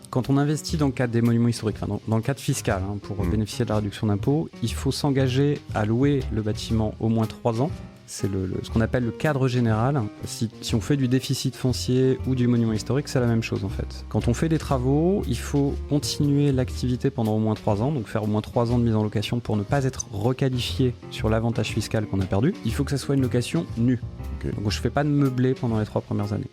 Quand on investit dans le cadre des monuments historiques, dans le cadre fiscal, pour bénéficier de la réduction d'impôt, il faut s'engager à louer le bâtiment au moins 3 ans. C'est ce qu'on appelle le cadre général. Si on fait du déficit foncier ou du monument historique, c'est la même chose en fait. Quand on fait des travaux, il faut continuer l'activité pendant au moins 3 ans, donc faire au moins 3 ans de mise en location pour ne pas être requalifié sur l'avantage fiscal qu'on a perdu. Il faut que ça soit une location nue. Okay. Donc je ne fais pas de meublé pendant les 3 premières années.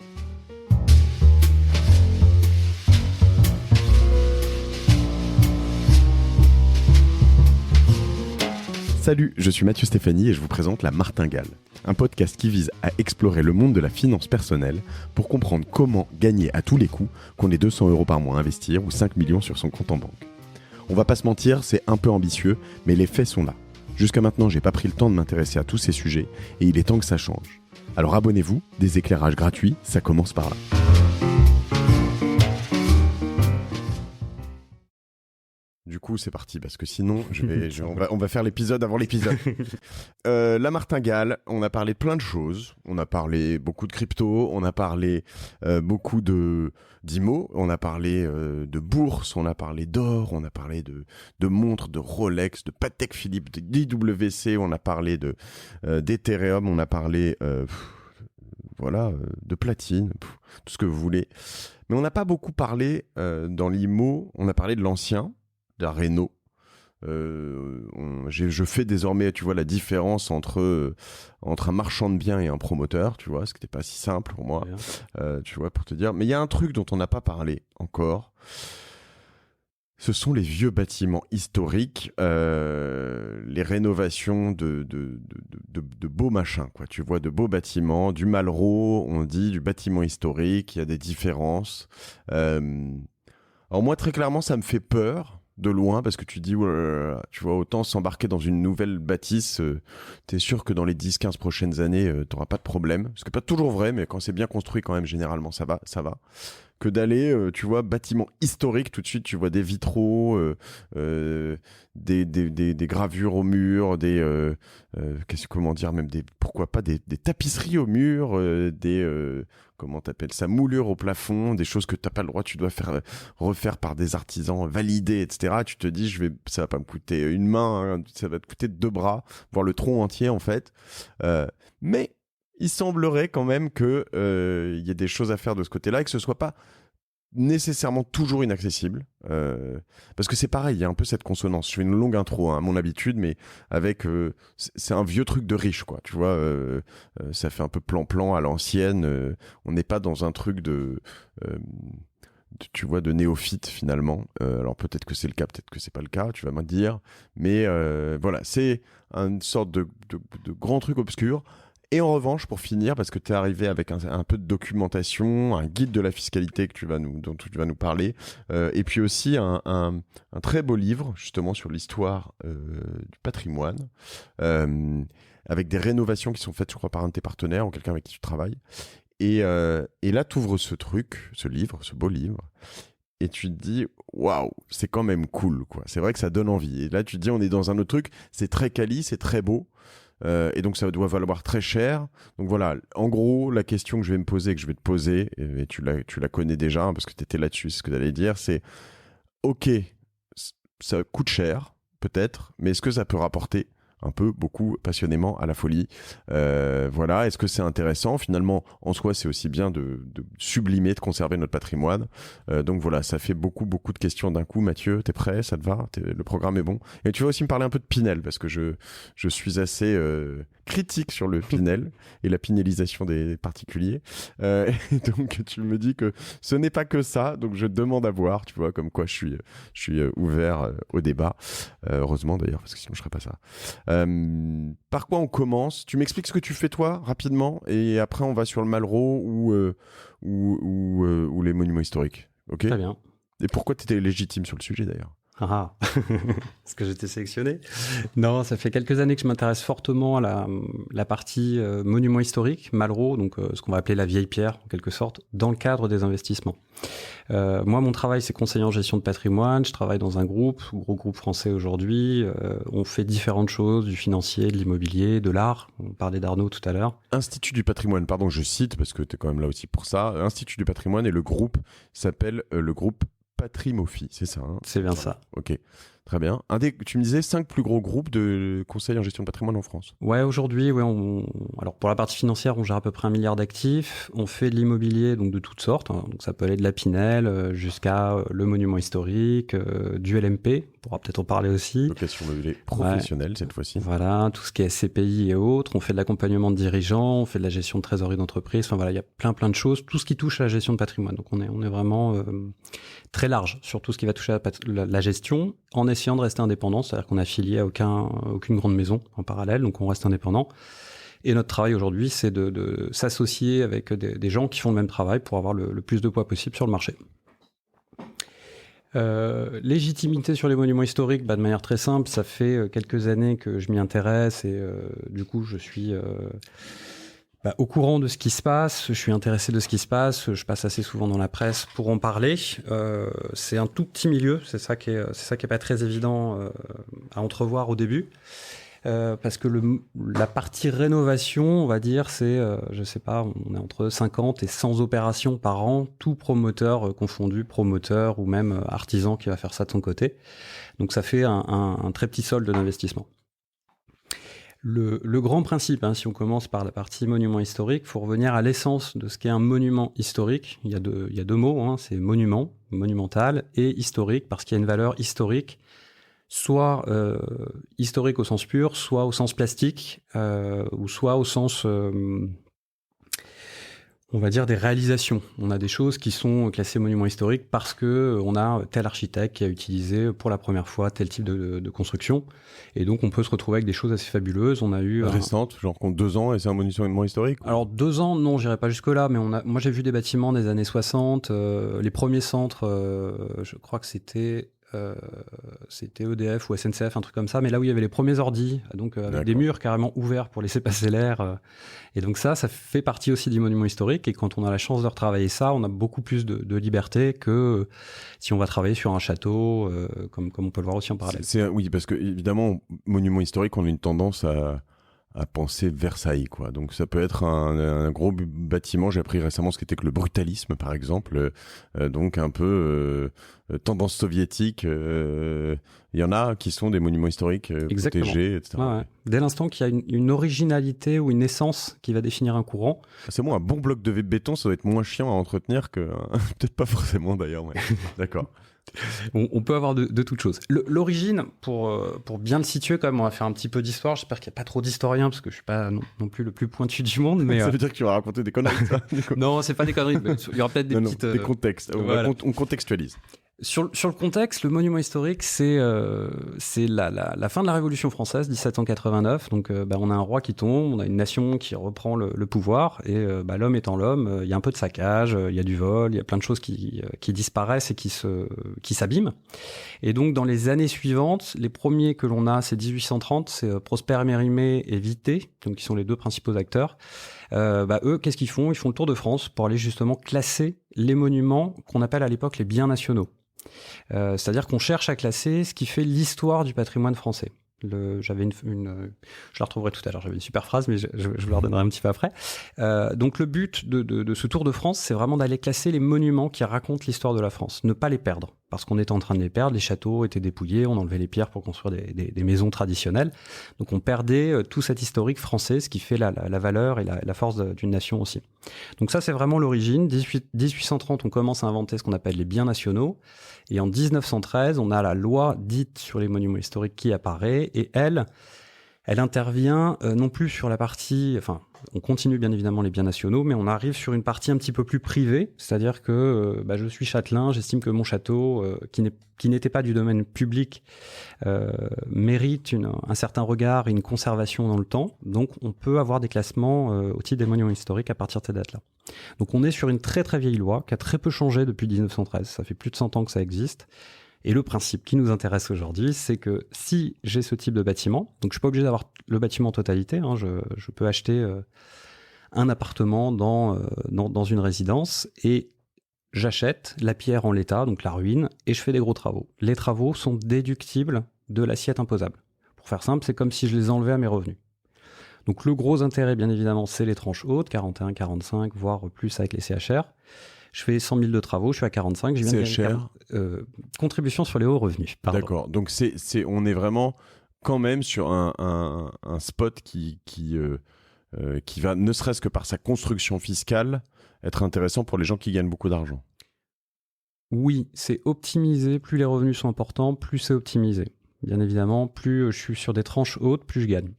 Salut, je suis Mathieu Stéphanie et je vous présente La Martingale, un podcast qui vise à explorer le monde de la finance personnelle pour comprendre comment gagner à tous les coups, qu'on ait 200 € par mois à investir ou 5 millions sur son compte en banque. On va pas se mentir, c'est un peu ambitieux, mais les faits sont là. Jusqu'à maintenant, j'ai pas pris le temps de m'intéresser à tous ces sujets et il est temps que ça change. Alors abonnez-vous, des éclairages gratuits, ça commence par là. Du coup, c'est parti, parce que sinon, on va faire l'épisode avant l'épisode. La Martingale, on a parlé plein de choses. On a parlé beaucoup de crypto, on a parlé beaucoup d'IMO, on a parlé de bourse, on a parlé d'or, on a parlé de montres, de Rolex, de Patek Philippe, de d'IWC, on a parlé d'Ethereum, on a parlé de platine, tout ce que vous voulez. Mais on n'a pas beaucoup parlé dans l'IMO, on a parlé de l'ancien, de la Réno. Je fais désormais, tu vois, la différence entre un marchand de biens et un promoteur, tu vois, ce qui n'était pas si simple pour moi, tu vois, pour te dire. Mais il y a un truc dont on n'a pas parlé encore. Ce sont les vieux bâtiments historiques, les rénovations de beaux machins, quoi. Tu vois, de beaux bâtiments, du Malraux, on dit, du bâtiment historique, il y a des différences. Alors moi, très clairement, ça me fait peur. De loin, parce que tu dis, tu vois, autant s'embarquer dans une nouvelle bâtisse, t'es sûr que dans les 10-15 prochaines années, t'auras pas de problème. Ce qui n'est pas toujours vrai, mais quand c'est bien construit, quand même, généralement, ça va. Que d'aller, tu vois, bâtiment historique, tout de suite, tu vois des vitraux, des gravures au mur, comment dire, même pourquoi pas des tapisseries au mur, comment t'appelles ça, moulures au plafond, des choses que t'as pas le droit, tu dois refaire par des artisans validés, etc. Tu te dis, ça va pas me coûter une main, ça va te coûter 2 bras, voire le tronc entier, en fait. Mais il semblerait quand même qu'il y ait des choses à faire de ce côté-là et que ce soit pas nécessairement toujours inaccessible, parce que c'est pareil, il y a un peu cette consonance. Je fais une longue intro, à mon habitude, mais avec c'est un vieux truc de riche, quoi, tu vois, ça fait un peu plan-plan à l'ancienne, on n'est pas dans un truc tu vois, de néophyte finalement. Alors peut-être que c'est le cas, peut-être que c'est pas le cas, tu vas me dire, mais voilà, c'est une sorte de grand truc obscur. Et en revanche, pour finir, parce que tu es arrivé avec un peu de documentation, un guide de la fiscalité dont tu vas nous parler, et puis aussi un très beau livre, justement, sur l'histoire du patrimoine, avec des rénovations qui sont faites, je crois, par un de tes partenaires ou quelqu'un avec qui tu travailles. Et là, tu ouvres ce beau livre, et tu te dis, waouh, c'est quand même cool, quoi. C'est vrai que ça donne envie. Et là, tu te dis, on est dans un autre truc, c'est très quali, c'est très beau. Et donc ça doit valoir très cher. Donc voilà, en gros, la question que je vais me poser, que je vais te poser, et tu la connais déjà, parce que tu étais là-dessus, c'est ce que tu allais dire, c'est ok, ça coûte cher, peut-être, mais est-ce que ça peut rapporter un peu, beaucoup, passionnément, à la folie. Voilà, est-ce que c'est intéressant? Finalement, en soi, c'est aussi bien de sublimer, de conserver notre patrimoine. Donc voilà, ça fait beaucoup de questions d'un coup. Mathieu, t'es prêt? Ça te va? Le programme est bon? Et tu vas aussi me parler un peu de Pinel, parce que je suis assez critique sur le Pinel et la pinellisation des particuliers. Et donc, tu me dis que ce n'est pas que ça, donc je demande à voir, tu vois, comme quoi je suis ouvert au débat. Heureusement d'ailleurs, parce que sinon je ferais pas ça. Par quoi on commence? Tu m'expliques ce que tu fais toi, rapidement, et après on va sur le Malraux ou les monuments historiques. Ok? Très bien. Et pourquoi tu étais légitime sur le sujet d'ailleurs? Est-ce que j'étais sélectionné? Non, ça fait quelques années que je m'intéresse fortement à la partie monument historique, Malraux, donc ce qu'on va appeler la vieille pierre, en quelque sorte, dans le cadre des investissements. Moi, mon travail, c'est conseiller en gestion de patrimoine. Je travaille dans un gros groupe français aujourd'hui. On fait différentes choses, du financier, de l'immobilier, de l'art. On parlait d'Arnaud tout à l'heure. Institut du patrimoine, pardon, je cite, parce que tu es quand même là aussi pour ça. Institut du patrimoine, et le groupe s'appelle le groupe Patrimophie, c'est ça, hein? C'est bien ça. Ok, très bien. Tu me disais 5 plus gros groupes de conseils en gestion de patrimoine en France. Ouais, aujourd'hui, ouais, alors pour la partie financière, on gère à peu près 1 milliard d'actifs. On fait de l'immobilier, donc de toutes sortes, hein. Donc ça peut aller de la Pinel jusqu'à le monument historique, du LMP, on pourra peut-être en parler aussi. Location meublée professionnelle cette fois-ci. Voilà, tout ce qui est SCPI et autres. On fait de l'accompagnement de dirigeants, on fait de la gestion de trésorerie d'entreprise. Enfin voilà, il y a plein de choses. Tout ce qui touche à la gestion de patrimoine. Donc on est vraiment très large sur tout ce qui va toucher à la gestion, en essayant de rester indépendant. C'est-à-dire qu'on est affilié à aucune grande maison en parallèle, donc on reste indépendant. Et notre travail aujourd'hui, c'est de s'associer avec des gens qui font le même travail pour avoir le plus de poids possible sur le marché. Légitimité sur les monuments historiques, de manière très simple, ça fait quelques années que je m'y intéresse et du coup je suis au courant de ce qui se passe, je suis intéressé de ce qui se passe, je passe assez souvent dans la presse pour en parler. C'est un tout petit milieu, c'est ça qui est pas très évident à entrevoir au début. Parce que la partie rénovation, on va dire, c'est, je sais pas, on est entre 50 et 100 opérations par an, tout promoteur confondu, promoteur ou même artisan qui va faire ça de son côté. Donc ça fait un très petit solde d'investissement. Le grand principe, hein, si on commence par la partie monument historique, il faut revenir à l'essence de ce qu'est un monument historique. Il y a deux mots, hein, c'est monument, monumental, et historique, parce qu'il y a une valeur historique, soit historique au sens pur, soit au sens plastique, ou soit au sens, on va dire, des réalisations. On a des choses qui sont classées monuments historiques parce que on a tel architecte qui a utilisé pour la première fois tel type de construction. Et donc, on peut se retrouver avec des choses assez fabuleuses. On a eu... Récente, genre compte 2 ans et c'est un monument historique? Alors, 2 ans, non, j'irai pas jusque-là, mais moi, j'ai vu des bâtiments des années 60. Les premiers centres, je crois que c'était EDF ou SNCF, un truc comme ça, mais là où il y avait les premiers ordis, donc avec des murs carrément ouverts pour laisser passer l'air. Et donc ça fait partie aussi du monument historique. Et quand on a la chance de retravailler ça, on a beaucoup plus de liberté que si on va travailler sur un château, comme on peut le voir aussi en parallèle. Oui, parce que évidemment, monument historique, on a une tendance à penser Versailles, quoi. Donc ça peut être un gros bâtiment. J'ai appris récemment ce qu'était que le brutalisme, par exemple. Donc un peu tendance soviétique. Il y en a qui sont des monuments historiques protégés, etc. Ouais. Dès l'instant qu'il y a une originalité ou une essence qui va définir un courant. C'est moi, un bon bloc de béton, ça doit être moins chiant à entretenir que... Peut-être pas forcément d'ailleurs, ouais. D'accord. On peut avoir de toutes choses. L'origine, pour bien le situer quand même, on va faire un petit peu d'histoire. J'espère qu'il n'y a pas trop d'historiens, parce que je ne suis pas non plus le plus pointu du monde. Mais, ça veut dire que tu vas raconter des conneries, ça. Non, c'est pas des conneries. Mais il y aura peut-être des contextes. Voilà. On contextualise. Sur le contexte, le monument historique, c'est la fin de la Révolution française, 1789. Donc, on a un roi qui tombe, on a une nation qui reprend le pouvoir, et l'homme étant l'homme, il y a un peu de saccage, il y a du vol, il y a plein de choses qui disparaissent et qui s'abîment. Et donc, dans les années suivantes, les premiers que l'on a, c'est 1830, c'est Prosper Mérimée et Vité, donc qui sont les deux principaux acteurs. Eux, qu'est-ce qu'ils font? Ils font le tour de France pour aller justement classer les monuments qu'on appelle à l'époque les biens nationaux. C'est-à-dire qu'on cherche à classer ce qui fait l'histoire du patrimoine français. J'avais je la retrouverai tout à l'heure, j'avais une super phrase, mais je vous la redonnerai un petit peu après. Donc le but de ce Tour de France, c'est vraiment d'aller classer les monuments qui racontent l'histoire de la France, ne pas les perdre, parce qu'on était en train de les perdre, les châteaux étaient dépouillés, on enlevait les pierres pour construire des maisons traditionnelles, donc on perdait tout cet historique français, ce qui fait la valeur et la force d'une nation aussi. Donc ça, c'est vraiment l'origine. 1830, on commence à inventer ce qu'on appelle les biens nationaux, et en 1913, on a la loi dite sur les monuments historiques qui apparaît, et elle intervient non plus sur la partie... Enfin, on continue bien évidemment les biens nationaux, mais on arrive sur une partie un petit peu plus privée, c'est-à-dire que je suis châtelain, j'estime que mon château, qui n'était pas du domaine public, mérite un certain regard et une conservation dans le temps. Donc on peut avoir des classements au titre des monuments historiques à partir de ces dates-là. Donc on est sur une très très vieille loi qui a très peu changé depuis 1913, ça fait plus de 100 ans que ça existe. Et le principe qui nous intéresse aujourd'hui, c'est que si j'ai ce type de bâtiment, donc je ne suis pas obligé d'avoir le bâtiment en totalité, hein, je peux acheter un appartement dans une résidence et j'achète la pierre en l'état, donc la ruine, et je fais des gros travaux. Les travaux sont déductibles de l'assiette imposable. Pour faire simple, c'est comme si je les enlevais à mes revenus. Donc le gros intérêt, bien évidemment, c'est les tranches hautes, 41, 45, voire plus avec les CHR. Je fais 100 000 de travaux, je suis à 45. C'est cher. Contribution sur les hauts revenus. Pardon. D'accord. Donc on est vraiment quand même sur un spot qui va, ne serait-ce que par sa construction fiscale, être intéressant pour les gens qui gagnent beaucoup d'argent. Oui, c'est optimisé. Plus les revenus sont importants, plus c'est optimisé. Bien évidemment, plus je suis sur des tranches hautes, plus je gagne.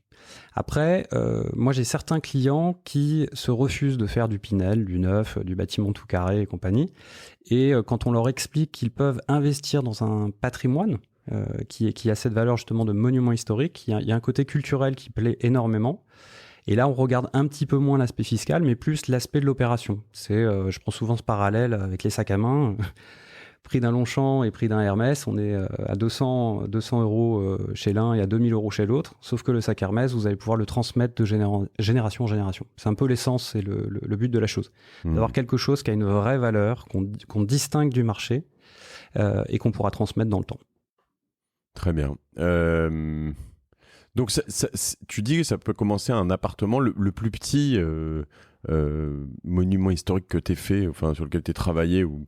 Après, moi j'ai certains clients qui se refusent de faire du Pinel, du neuf, du bâtiment tout carré et compagnie. Et quand on leur explique qu'ils peuvent investir dans un patrimoine qui a cette valeur justement de monument historique, il y a un côté culturel qui plaît énormément. Et là, on regarde un petit peu moins l'aspect fiscal, mais plus l'aspect de l'opération. Je prends souvent ce parallèle avec les sacs à main. Prix d'un Longchamp et prix d'un Hermès, on est à 200 euros chez l'un et à 2000 euros chez l'autre. Sauf que le sac Hermès, vous allez pouvoir le transmettre de génération en génération. C'est un peu l'essence et le but de la chose. D'avoir quelque chose qui a une vraie valeur, qu'on distingue du marché et qu'on pourra transmettre dans le temps. Très bien. Donc, tu dis que ça peut commencer à un appartement. Le plus petit monument historique que tu as fait, enfin, sur lequel tu as travaillé ou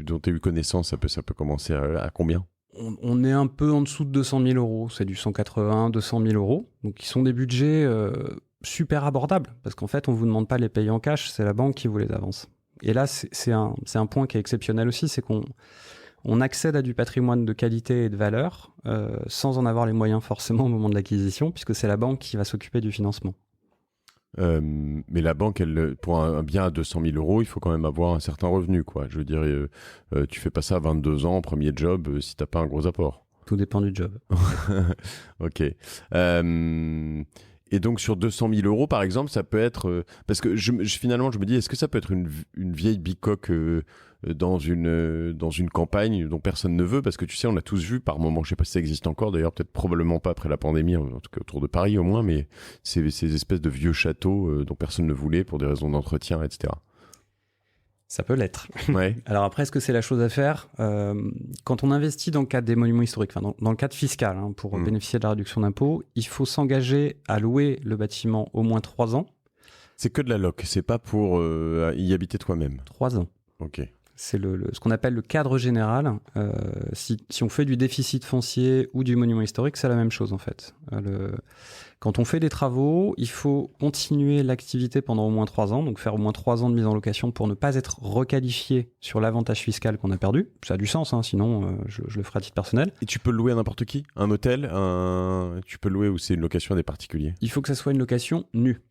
dont tu as eu connaissance, ça peut commencer à combien ? On est un peu en dessous de 200 000 euros. C'est du 180, 200 000 euros. Donc, qui sont des budgets super abordables. Parce qu'en fait, on ne vous demande pas de les payer en cash, c'est la banque qui vous les avance. Et là, c'est un point qui est exceptionnel aussi, c'est qu'on accède à du patrimoine de qualité et de valeur sans en avoir les moyens forcément au moment de l'acquisition, puisque c'est la banque qui va s'occuper du financement. Mais la banque, pour un bien à 200 000 euros, il faut quand même avoir un certain revenu, quoi. Je veux dire, tu fais pas ça à 22 ans, premier job, si t'as pas un gros apport. Tout dépend du job. Ok. Et donc sur 200 000 euros, par exemple, ça peut être... parce que finalement, je me dis, est-ce que ça peut être une vieille bicoque dans une campagne dont personne ne veut? Parce que tu sais, on a tous vu par moments, je sais pas si ça existe encore, d'ailleurs peut-être probablement pas après la pandémie, en tout cas autour de Paris au moins, mais ces espèces de vieux châteaux dont personne ne voulait pour des raisons d'entretien, etc. Ça peut l'être. Ouais. Alors après, est-ce que c'est la chose à faire quand on investit dans le cadre des monuments historiques, enfin dans le cadre fiscal, pour bénéficier de la réduction d'impôt, il faut s'engager à louer le bâtiment au moins 3 ans. C'est que de la loc, c'est pas pour y habiter toi-même. 3 ans. Ok. C'est ce qu'on appelle le cadre général. Si on fait du déficit foncier ou du monument historique, c'est la même chose en fait. Quand on fait des travaux, il faut continuer l'activité pendant au moins 3 ans, donc faire au moins 3 ans de mise en location pour ne pas être requalifié sur l'avantage fiscal qu'on a perdu. Ça a du sens, sinon je le ferai à titre personnel. Et tu peux le louer à n'importe qui? Un hôtel? Tu peux le louer ou c'est une location à des particuliers? Il faut que ça soit une location nue.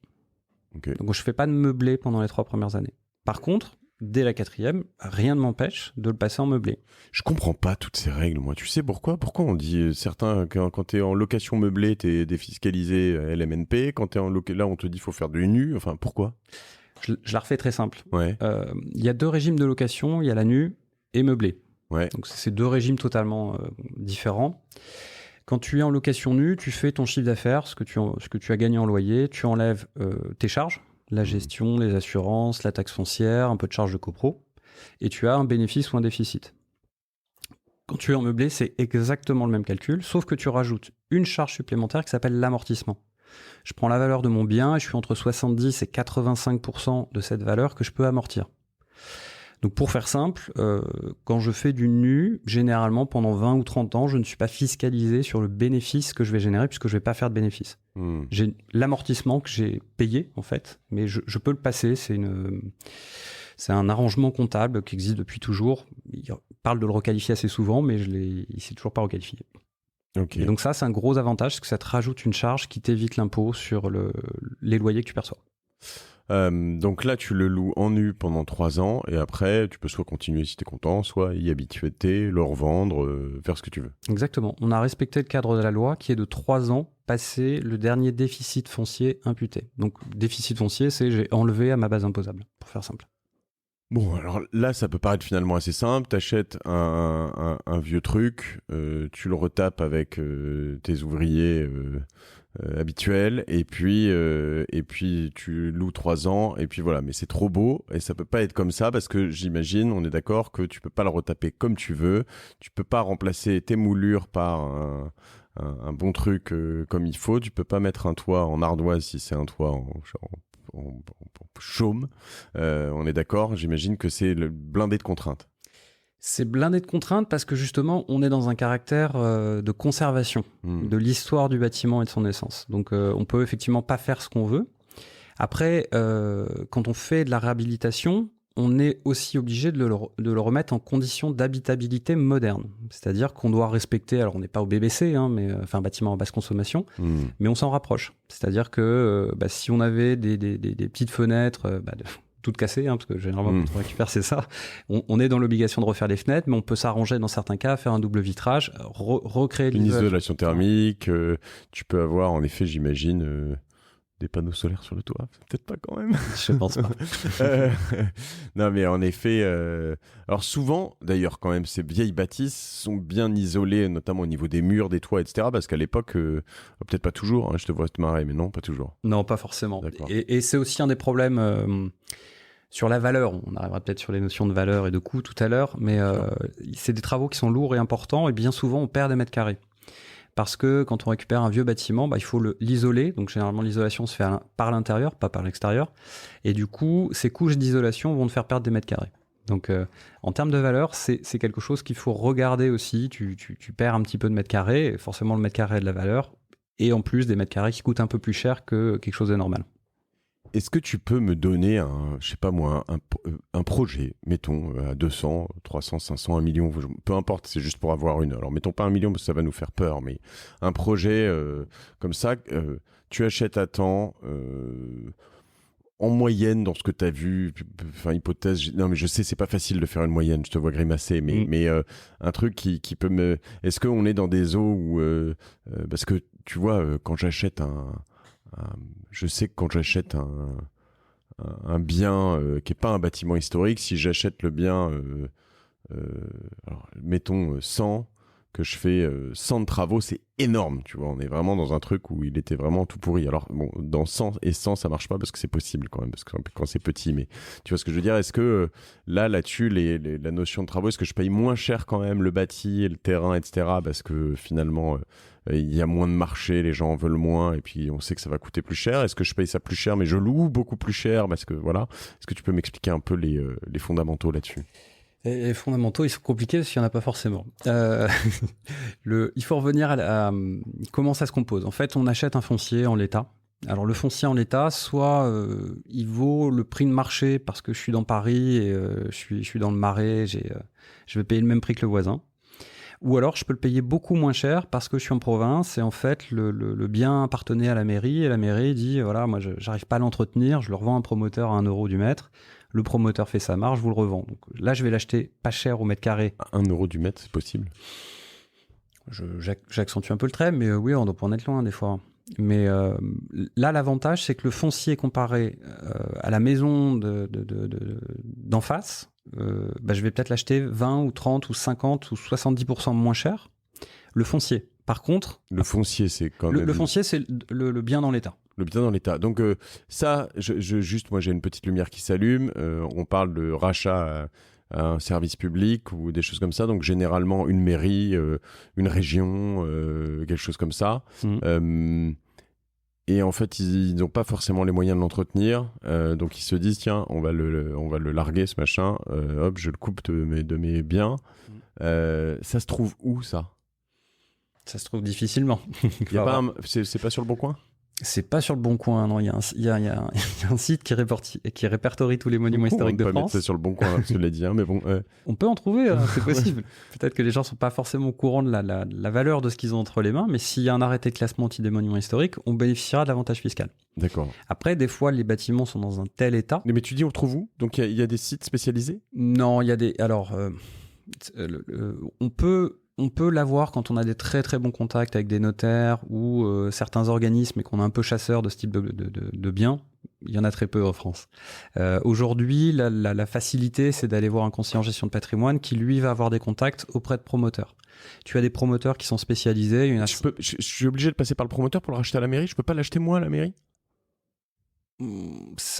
Okay. Donc je ne fais pas de meublé pendant les 3 premières années. Par contre, dès la 4e, rien ne m'empêche de le passer en meublé. Je comprends pas toutes ces règles, moi. Tu sais pourquoi on dit certains, quand tu es en location meublée, tu es défiscalisé LMNP. Quand tu es là, on te dit qu'il faut faire du nu. Enfin, pourquoi? Je la refais très simple. Ouais. Y a 2 régimes de location. Il y a la nue et meublé. Ouais. Donc, c'est 2 régimes totalement différents. Quand tu es en location nue, tu fais ton chiffre d'affaires, ce que tu as gagné en loyer. Tu enlèves tes charges. La gestion, les assurances, la taxe foncière, un peu de charge de copro, et tu as un bénéfice ou un déficit. Quand tu es en meublé, c'est exactement le même calcul, sauf que tu rajoutes une charge supplémentaire qui s'appelle l'amortissement. Je prends la valeur de mon bien et je suis entre 70 et 85% de cette valeur que je peux amortir. Donc pour faire simple, quand je fais du nu, généralement pendant 20 ou 30 ans, je ne suis pas fiscalisé sur le bénéfice que je vais générer puisque je ne vais pas faire de bénéfice. J'ai l'amortissement que j'ai payé en fait, mais je peux le passer. C'est un arrangement comptable qui existe depuis toujours. Il parle de le requalifier assez souvent, mais il ne s'est toujours pas requalifié. Okay. Et donc ça, c'est un gros avantage, c'est que ça te rajoute une charge qui t'évite l'impôt sur les loyers que tu perçois. Donc là, tu le loues en nu pendant 3 ans et après, tu peux soit continuer si tu es content, soit y habituer, le revendre, faire ce que tu veux. Exactement. On a respecté le cadre de la loi qui est de 3 ans passé le dernier déficit foncier imputé. Donc, déficit foncier, c'est j'ai enlevé à ma base imposable, pour faire simple. Bon, alors là, ça peut paraître finalement assez simple. T'achètes un vieux truc, tu le retapes avec tes ouvriers habituels, et puis tu loues 3 ans, et puis voilà. Mais c'est trop beau, et ça peut pas être comme ça, parce que j'imagine, on est d'accord, que tu peux pas le retaper comme tu veux. Tu peux pas remplacer tes moulures par un bon truc comme il faut. Tu peux pas mettre un toit en ardoise si c'est un toit chaume. On est d'accord, j'imagine que c'est le blindé de contraintes. C'est blindé de contraintes parce que justement, on est dans un caractère de conservation de l'histoire du bâtiment et de son essence. Donc, on peut effectivement pas faire ce qu'on veut. Après, quand on fait de la réhabilitation, on est aussi obligé de le remettre en condition d'habitabilité moderne. C'est-à-dire qu'on doit respecter, alors on n'est pas au BBC, mais enfin bâtiment à basse consommation, mais on s'en rapproche. C'est-à-dire que si on avait des petites fenêtres toutes cassées, parce que généralement quand on récupère c'est ça, on est dans l'obligation de refaire les fenêtres, mais on peut s'arranger dans certains cas, faire un double vitrage, recréer une isolation thermique, tu peux avoir en effet, j'imagine... des panneaux solaires sur le toit, peut-être pas quand même. Je pense pas. Non, mais en effet, alors souvent, d'ailleurs, quand même, ces vieilles bâtisses sont bien isolées, notamment au niveau des murs, des toits, etc. Parce qu'à l'époque, peut-être pas toujours, je te vois te marrer, mais non, pas toujours. Non, pas forcément. Et c'est aussi un des problèmes sur la valeur. On arrivera peut-être sur les notions de valeur et de coût tout à l'heure, mais c'est des travaux qui sont lourds et importants, et bien souvent, on perd des mètres carrés. Parce que quand on récupère un vieux bâtiment, il faut l'isoler. Donc généralement, l'isolation se fait par l'intérieur, pas par l'extérieur. Et du coup, ces couches d'isolation vont te faire perdre des mètres carrés. Donc en termes de valeur, c'est quelque chose qu'il faut regarder aussi. Tu perds un petit peu de mètres carrés. Et forcément, le mètre carré a de la valeur. Et en plus, des mètres carrés qui coûtent un peu plus cher que quelque chose de normal. Est-ce que tu peux me donner un projet, mettons, à 200, 300, 500, 1 million, peu importe, c'est juste pour avoir une... Alors, mettons pas 1 million parce que ça va nous faire peur, mais un projet comme ça, tu achètes à temps, en moyenne, dans ce que tu as vu, enfin, hypothèse... Non, mais je sais, c'est pas facile de faire une moyenne, je te vois grimacer, mais un truc qui peut me... Est-ce qu'on est dans des eaux où... parce que, tu vois, quand j'achète je sais que quand j'achète un bien qui n'est pas un bâtiment historique, si j'achète le bien, alors, mettons 100, que je fais 100 de travaux, c'est énorme, tu vois. On est vraiment dans un truc où il était vraiment tout pourri. Alors, bon, dans 100 et 100, ça marche pas parce que c'est possible quand même, parce que quand c'est petit, mais tu vois ce que je veux dire. Est-ce que là-dessus, la notion de travaux, est-ce que je paye moins cher quand même le bâti, le terrain, etc. parce que finalement... il y a moins de marché, les gens en veulent moins, et puis on sait que ça va coûter plus cher. Est-ce que je paye ça plus cher, mais je loue beaucoup plus cher parce que voilà. Est-ce que tu peux m'expliquer un peu les fondamentaux là-dessus ? Les fondamentaux, ils sont compliqués parce qu'il n'y en a pas forcément. Il faut revenir à comment ça se compose. En fait, on achète un foncier en l'état. Alors le foncier en l'état, soit il vaut le prix de marché parce que je suis dans Paris et je suis dans le Marais, je vais payer le même prix que le voisin. Ou alors, je peux le payer beaucoup moins cher parce que je suis en province et en fait, le bien appartenait à la mairie et la mairie dit, voilà, moi, j'arrive pas à l'entretenir, je le revends à un promoteur à 1 euro du mètre. Le promoteur fait sa marge, je vous le revends. Donc là, je vais l'acheter pas cher au mètre carré. 1 euro du mètre, c'est possible ? J'accentue un peu le trait, mais oui, on doit pas en être loin des fois. Mais là, l'avantage, c'est que le foncier comparé à la maison d'en face, je vais peut-être l'acheter 20 ou 30 ou 50 ou 70% moins cher. Le foncier. Par contre... Le foncier, c'est quand même... Le foncier, c'est le bien dans l'état. Le bien dans l'état. Donc ça, juste, moi j'ai une petite lumière qui s'allume. On parle de rachat à un service public ou des choses comme ça. Donc généralement une mairie, une région, quelque chose comme ça. Et en fait, ils n'ont pas forcément les moyens de l'entretenir. Donc ils se disent, tiens, on va le larguer ce machin. Hop, je le coupe de mes biens. Ça se trouve où ça ? Ça se trouve difficilement. C'est pas sur le Bon Coin ? C'est pas sur le Bon Coin, non. Il y a un site qui répertorie tous les monuments historiques de France. On peut mettre ça sur le Bon Coin, je l'ai dit, mais bon. On peut en trouver, c'est possible. Peut-être que les gens sont pas forcément au courant de la valeur de ce qu'ils ont entre les mains, mais s'il y a un arrêté de classement des monuments historiques, on bénéficiera de l'avantage fiscal. D'accord. Après, des fois, les bâtiments sont dans un tel état. Mais tu dis, on trouve où ? Donc il y a des sites spécialisés ? Non, il y a des. Alors, on peut l'avoir quand on a des très très bons contacts avec des notaires ou certains organismes et qu'on est un peu chasseur de ce type de biens. Il y en a très peu en France. Aujourd'hui, la facilité, c'est d'aller voir un conseiller en gestion de patrimoine qui, lui, va avoir des contacts auprès de promoteurs. Tu as des promoteurs qui sont spécialisés. Je suis obligé de passer par le promoteur pour le racheter à la mairie ? Je peux pas l'acheter moi à la mairie ?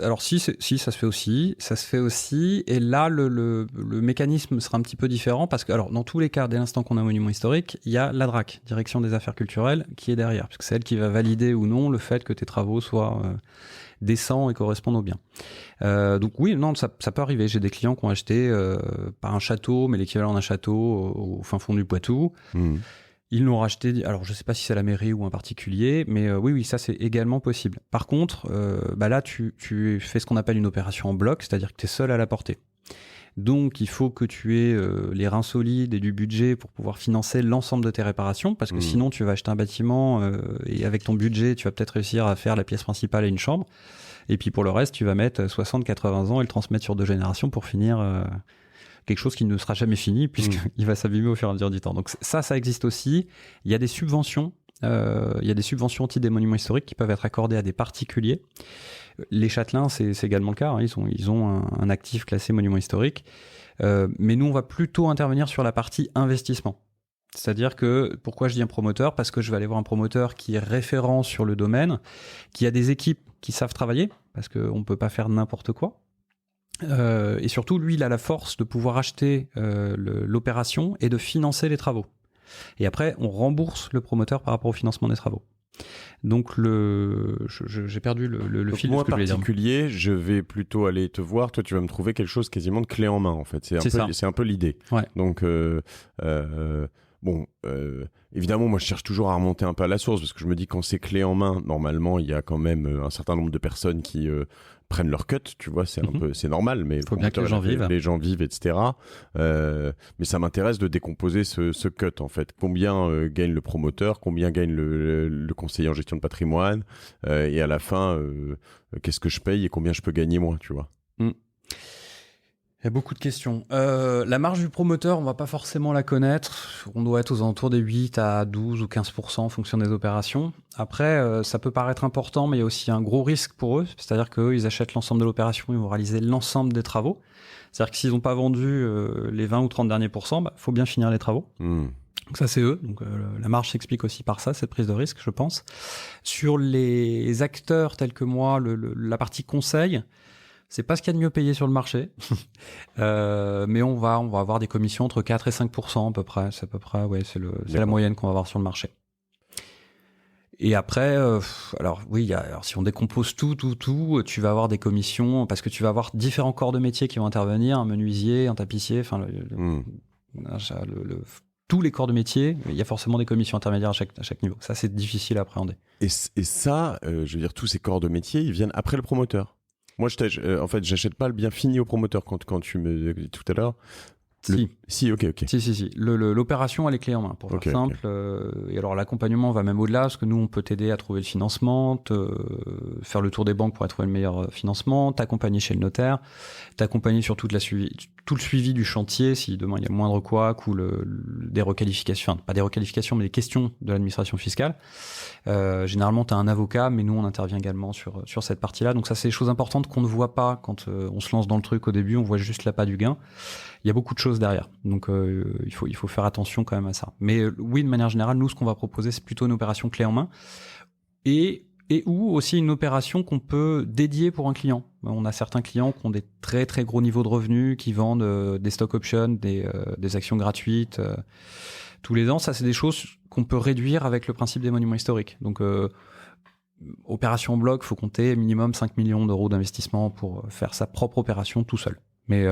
Alors si, ça se fait aussi, et là le mécanisme sera un petit peu différent parce que alors dans tous les cas, dès l'instant qu'on a un monument historique, il y a la DRAC, Direction des Affaires Culturelles, qui est derrière, parce que c'est elle qui va valider ou non le fait que tes travaux soient décent et corresponde au bien. Donc oui, non, ça peut arriver. J'ai des clients qui ont acheté pas un château, mais l'équivalent d'un château au fin fond du Poitou. Ils l'ont racheté, alors je ne sais pas si c'est la mairie ou un particulier, mais oui, ça c'est également possible. Par contre, là tu fais ce qu'on appelle une opération en bloc, c'est-à-dire que tu es seul à la porter. Donc il faut que tu aies les reins solides et du budget pour pouvoir financer l'ensemble de tes réparations, parce que sinon tu vas acheter un bâtiment et avec ton budget, tu vas peut-être réussir à faire la pièce principale et une chambre, et puis pour le reste, tu vas mettre 60-80 ans et le transmettre sur 2 générations pour finir... quelque chose qui ne sera jamais fini puisqu'il va s'abîmer au fur et à mesure du temps. Donc ça existe aussi. Il y a des subventions. Anti des monuments historiques qui peuvent être accordées à des particuliers. Les châtelains, c'est également le cas. Hein. Ils ont un actif classé monument historique. Mais nous, on va plutôt intervenir sur la partie investissement. C'est-à-dire que, pourquoi je dis un promoteur ? Parce que je vais aller voir un promoteur qui est référent sur le domaine, qui a des équipes qui savent travailler, parce qu'on ne peut pas faire n'importe quoi. Et surtout, lui, il a la force de pouvoir acheter l'opération et de financer les travaux. Et après, on rembourse le promoteur par rapport au financement des travaux. Donc, j'ai perdu le fil de ce que je voulais dire. Moi, particulier, je vais plutôt aller te voir. Toi, tu vas me trouver quelque chose quasiment de clé en main, en fait. C'est un peu l'idée. Ouais. Donc, évidemment, moi, je cherche toujours à remonter un peu à la source parce que je me dis quand c'est clé en main, normalement, il y a quand même un certain nombre de personnes qui prennent leur cut, tu vois, c'est un peu, c'est normal, mais faut bien que les gens vivent, etc. Mais ça m'intéresse de décomposer ce cut, en fait. Combien gagne le promoteur, combien gagne le conseiller en gestion de patrimoine, et à la fin, qu'est-ce que je paye et combien je peux gagner moi, tu vois. Il y a beaucoup de questions. La marge du promoteur, on va pas forcément la connaître. On doit être aux alentours des 8 à 12 ou 15% en fonction des opérations. Après, ça peut paraître important, mais il y a aussi un gros risque pour eux. C'est-à-dire qu'eux, ils achètent l'ensemble de l'opération, ils vont réaliser l'ensemble des travaux. C'est-à-dire que s'ils n'ont pas vendu les 20 ou 30 derniers pourcents, faut bien finir les travaux. Donc ça, c'est eux. Donc la marge s'explique aussi par ça, cette prise de risque, je pense. Sur les acteurs tels que moi, la partie conseil, c'est pas ce qu'il y a de mieux payé sur le marché, mais on va avoir des commissions entre 4 et 5% à peu près. C'est à peu près, c'est la moyenne qu'on va avoir sur le marché. Et après, alors si on décompose tout, tu vas avoir des commissions parce que tu vas avoir différents corps de métier qui vont intervenir, un menuisier, un tapissier, enfin tous les corps de métier, il y a forcément des commissions intermédiaires à chaque niveau. Ça, c'est difficile à appréhender. Et ça, je veux dire, tous ces corps de métier, ils viennent après le promoteur. Moi, en fait, j'achète pas le bien fini au promoteur quand tu me dis tout à l'heure. Si, ok. Si. L'opération, elle est clé en main, pour faire simple. Et alors, l'accompagnement va même au-delà, parce que nous, on peut t'aider à trouver le financement, faire le tour des banques pour trouver le meilleur financement, t'accompagner chez le notaire, t'accompagner sur tout le suivi du chantier, si demain il y a le moindre couac ou des requalifications, enfin, pas des requalifications, mais des questions de l'administration fiscale. Généralement, tu as un avocat, mais nous, on intervient également sur cette partie-là. Donc ça, c'est des choses importantes qu'on ne voit pas quand on se lance dans le truc au début. On voit juste l'appât du gain. Il y a beaucoup de choses derrière. Donc il faut faire attention quand même à ça. Mais oui, de manière générale, nous, ce qu'on va proposer, c'est plutôt une opération clé en main et ou aussi une opération qu'on peut dédier pour un client. On a certains clients qui ont des très très gros niveaux de revenus, qui vendent des stock options, des actions gratuites tous les ans. Ça, c'est des choses qu'on peut réduire avec le principe des monuments historiques. Donc, opération en bloc, il faut compter minimum 5 millions d'euros d'investissement pour faire sa propre opération tout seul. Mais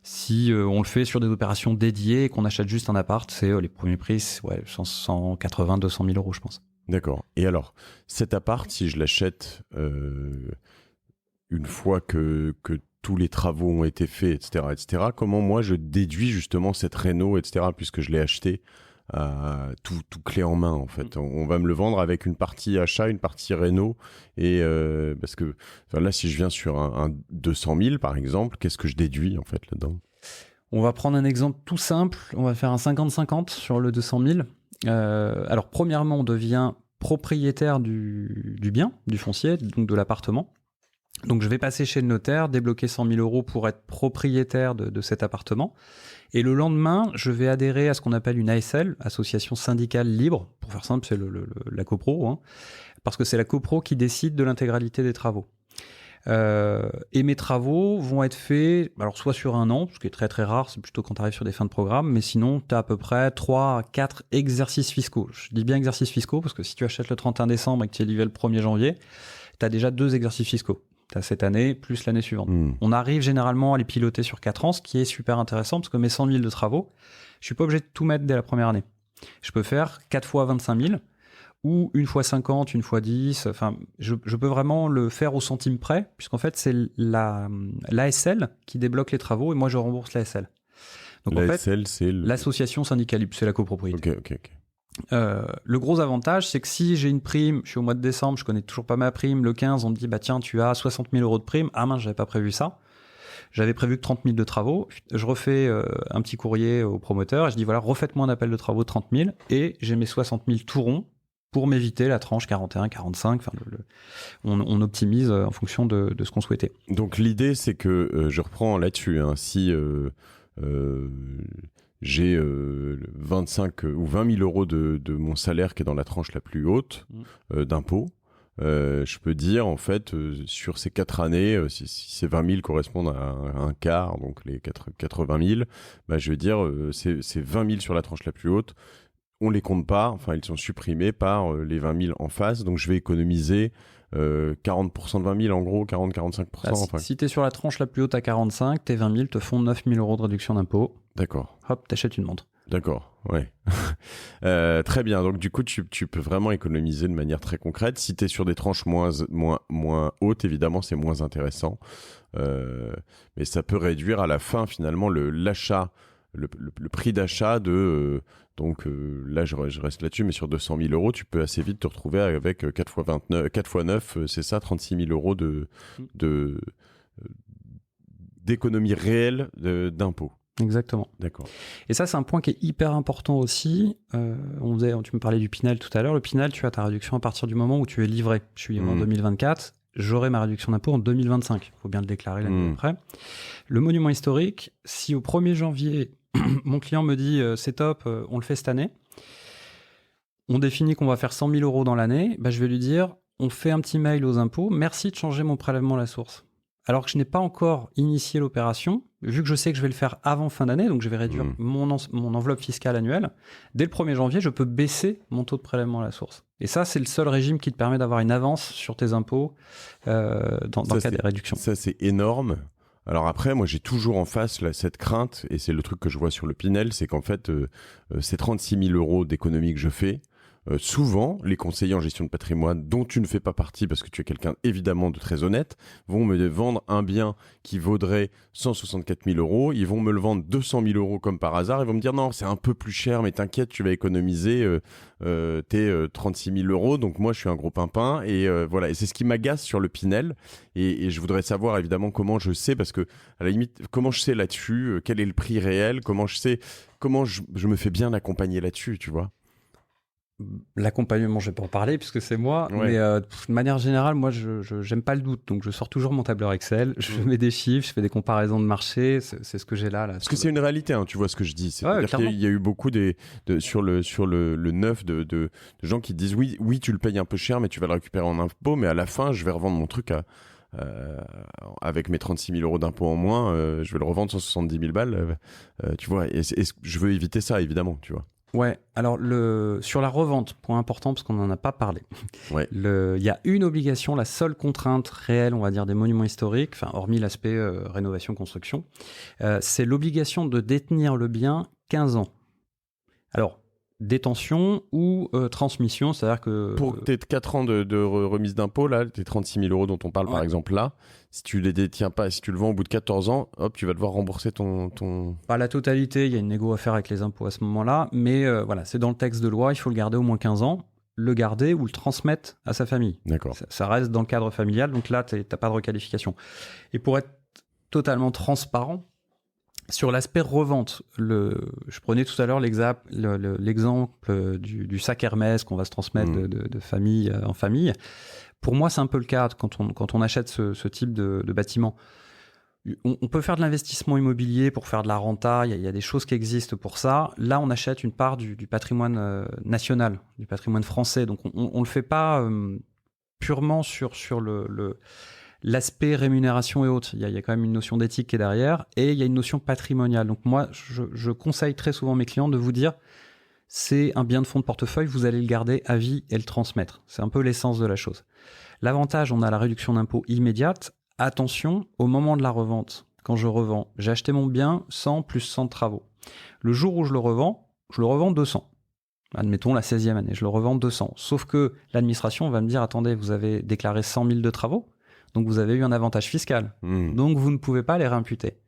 si on le fait sur des opérations dédiées et qu'on achète juste un appart, c'est les premiers prix, 180, 200 000 euros, je pense. D'accord. Et alors, cet appart, si je l'achète une fois que tous les travaux ont été faits, etc., comment moi je déduis justement cette réno, etc., puisque je l'ai acheté tout clé en main, en fait. On va me le vendre avec une partie achat, une partie réno, et parce que là, si je viens sur un 200 000, par exemple, qu'est-ce que je déduis, en fait, là-dedans ? On va prendre un exemple tout simple. On va faire un 50-50 sur le 200 000. Alors, premièrement, on devient propriétaire du bien, du foncier, donc de l'appartement. Donc, je vais passer chez le notaire, débloquer 100 000 euros pour être propriétaire de cet appartement. Et le lendemain, je vais adhérer à ce qu'on appelle une ASL, Association Syndicale Libre. Pour faire simple, c'est la copro, hein, parce que c'est la copro qui décide de l'intégralité des travaux. Et mes travaux vont être faits, alors soit sur un an, ce qui est très très rare, c'est plutôt quand tu arrives sur des fins de programme, mais sinon tu as à peu près 3 à 4 exercices fiscaux. Je dis bien exercices fiscaux parce que si tu achètes le 31 décembre et que tu es livré le 1er janvier, tu as déjà 2 exercices fiscaux. Tu as cette année plus l'année suivante. On arrive généralement à les piloter sur 4 ans, ce qui est super intéressant parce que mes 100 000 de travaux, je suis pas obligé de tout mettre dès la première année. Je peux faire 4 fois 25 000 ou 1 fois 50, 1 fois 10. Enfin, je peux vraiment le faire au centime près puisqu'en fait, c'est l'ASL qui débloque les travaux et moi, je rembourse l'ASL. Donc en fait, c'est l'association syndicale libre, c'est la copropriété. Ok. Le gros avantage, c'est que si j'ai une prime, je suis au mois de décembre, je connais toujours pas ma prime, le 15, on me dit, bah tiens, tu as 60 000 euros de prime. Ah mince, j'avais pas prévu ça. J'avais prévu que 30 000 de travaux. Je refais un petit courrier au promoteur et je dis, voilà, refaites-moi un appel de travaux de 30 000 et j'ai mes 60 000 tout ronds pour m'éviter la tranche 41, 45. Enfin, on optimise en fonction de ce qu'on souhaitait. Donc l'idée, c'est que, je reprends là-dessus, hein, si j'ai 25 ou 20 000 euros de mon salaire qui est dans la tranche la plus haute d'impôt, je peux dire, en fait, sur ces 4 années, si ces 20 000 correspondent à un quart, donc les 80 000, bah, je vais dire, c'est 20 000 sur la tranche la plus haute, on les compte pas, enfin, ils sont supprimés par les 20 000 en face, donc je vais économiser 40% de 20 000, en gros, 40-45%. Bah, enfin. Si tu es sur la tranche la plus haute à 45, tes 20 000 te font 9 000 euros de réduction d'impôt. D'accord. Hop, t'achètes une montre. D'accord, ouais. Très bien, donc du coup, tu peux vraiment économiser de manière très concrète. Si tu es sur des tranches moins hautes, évidemment, c'est moins intéressant. Mais ça peut réduire à la fin, finalement, l'achat, le prix d'achat de... là, je reste là-dessus, mais sur 200 000 euros, tu peux assez vite te retrouver avec 4 fois 9, c'est ça, 36 000 euros d'économie réelle d'impôts. Exactement. D'accord. Et ça, c'est un point qui est hyper important aussi. Tu me parlais du Pinel tout à l'heure. Le Pinel, tu as ta réduction à partir du moment où tu es livré. Je suis livré en 2024. J'aurai ma réduction d'impôt en 2025. Il faut bien le déclarer l'année après. Le monument historique, si au 1er janvier, mon client me dit c'est top, on le fait cette année, on définit qu'on va faire 100 000 euros dans l'année, bah, je vais lui dire on fait un petit mail aux impôts, merci de changer mon prélèvement à la source. Alors que je n'ai pas encore initié l'opération, vu que je sais que je vais le faire avant fin d'année, donc je vais réduire mon enveloppe fiscale annuelle, dès le 1er janvier, je peux baisser mon taux de prélèvement à la source. Et ça, c'est le seul régime qui te permet d'avoir une avance sur tes impôts dans le cas des réductions. Ça, c'est énorme. Alors après, moi, j'ai toujours en face cette crainte, et c'est le truc que je vois sur le Pinel, c'est qu'en fait, ces 36 000 euros d'économie que je fais, souvent, les conseillers en gestion de patrimoine, dont tu ne fais pas partie parce que tu es quelqu'un évidemment de très honnête, vont me vendre un bien qui vaudrait 164 000 euros. Ils vont me le vendre 200 000 euros comme par hasard. Ils vont me dire non, c'est un peu plus cher, mais t'inquiète, tu vas économiser tes 36 000 euros. Donc moi, je suis un gros pimpin. Et voilà. Et c'est ce qui m'agace sur le Pinel. Et je voudrais savoir évidemment comment je sais, parce que à la limite, comment je sais là-dessus, quel est le prix réel, comment je sais, comment je me fais bien accompagner là-dessus, tu vois. L'accompagnement, je vais pas en parler puisque c'est moi, Ouais. mais de manière générale, moi, je j'aime pas le doute, donc je sors toujours mon tableur Excel, je mets des chiffres, je fais des comparaisons de marché, c'est ce que j'ai là. Parce que c'est une réalité, hein, tu vois ce que je dis. C'est-à-dire clairement. qu'il y a eu beaucoup sur le neuf de gens qui disent oui, tu le payes un peu cher, mais tu vas le récupérer en impôt, mais à la fin, je vais revendre mon truc avec mes 36 000 euros d'impôt en moins, je vais le revendre 170 000 balles, tu vois. Et je veux éviter ça, évidemment, tu vois. Ouais, alors sur la revente, point important parce qu'on n'en a pas parlé. Ouais. Il y a une obligation, la seule contrainte réelle, on va dire, des monuments historiques, enfin hormis l'aspect rénovation-construction, c'est l'obligation de détenir le bien 15 ans. Alors, détention ou transmission, c'est-à-dire que... Pour tes 4 ans de remise d'impôt, là, tes 36 000 euros dont on parle par exemple là, si tu les détiens pas, si tu le vends au bout de 14 ans, hop, tu vas devoir rembourser ton... Pas la totalité, il y a une négo à faire avec les impôts à ce moment-là, mais voilà, c'est dans le texte de loi, il faut le garder au moins 15 ans, le garder ou le transmettre à sa famille. D'accord. Ça reste dans le cadre familial, donc là, t'as pas de requalification. Et pour être totalement transparent, sur l'aspect revente, je prenais tout à l'heure l'exemple du sac Hermès qu'on va se transmettre de famille en famille. Pour moi, c'est un peu le cas quand on achète ce type de bâtiment. On peut faire de l'investissement immobilier pour faire de la renta, il y a des choses qui existent pour ça. Là, on achète une part du patrimoine national, du patrimoine français. Donc, on le fait pas purement sur l'aspect rémunération et autres. Il y a quand même une notion d'éthique qui est derrière et il y a une notion patrimoniale. Donc moi, je conseille très souvent mes clients de vous dire c'est un bien de fonds de portefeuille, vous allez le garder à vie et le transmettre. C'est un peu l'essence de la chose. L'avantage, on a la réduction d'impôt immédiate. Attention, au moment de la revente, quand je revends, j'ai acheté mon bien 100 plus 100 de travaux. Le jour où je le revends 200. Admettons la 16e année, je le revends 200. Sauf que l'administration va me dire, attendez, vous avez déclaré 100 000 de travaux, donc vous avez eu un avantage fiscal. Donc vous ne pouvez pas les réimputer.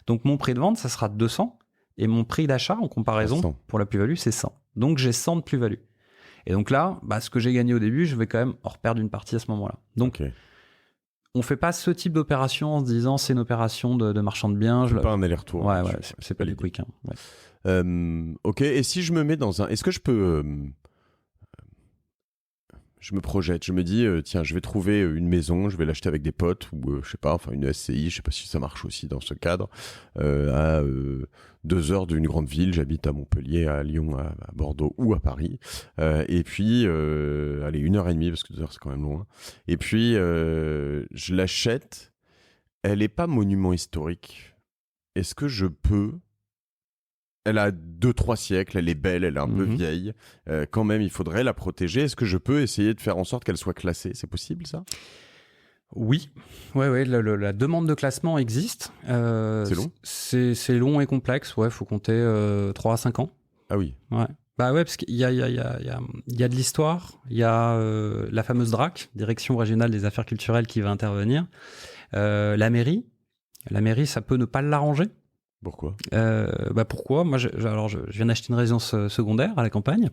Donc mon prix de vente, ça sera 200, et mon prix d'achat, en comparaison, 100. pour la plus-value, c'est 100. Donc j'ai 100 de plus-value. Et donc là, ce que j'ai gagné au début, je vais quand même en reperdre une partie à ce moment-là. Donc, on fait pas ce type d'opération en se disant c'est une opération de marchand de biens. C'est pas un aller-retour. Ouais, c'est pas du quick. Hein. Ouais. Ok, et si je me mets dans un... Est-ce que je peux... je me projette, je me dis, tiens, je vais trouver une maison, je vais l'acheter avec des potes, ou je sais pas, enfin une SCI, je sais pas si ça marche aussi dans ce cadre, à 2 heures d'une grande ville, j'habite à Montpellier, à Lyon, à Bordeaux ou à Paris, et puis, allez, 1h30, parce que 2 heures c'est quand même loin, et puis je l'achète, elle est pas monument historique, est-ce que je peux... Elle a 2-3 siècles, elle est belle, elle est un peu vieille. Quand même, il faudrait la protéger. Est-ce que je peux essayer de faire en sorte qu'elle soit classée ? C'est possible, ça ? Oui, la demande de classement existe. C'est long ? C'est long et complexe, il faut compter 3 à 5 ans. Ah oui. Ouais. Parce qu'il y a de l'histoire, il y a la fameuse DRAC, Direction Régionale des Affaires Culturelles, qui va intervenir. La mairie, ça peut ne pas l'arranger. Pourquoi ? Pourquoi ? Moi, je viens d'acheter une résidence secondaire à la campagne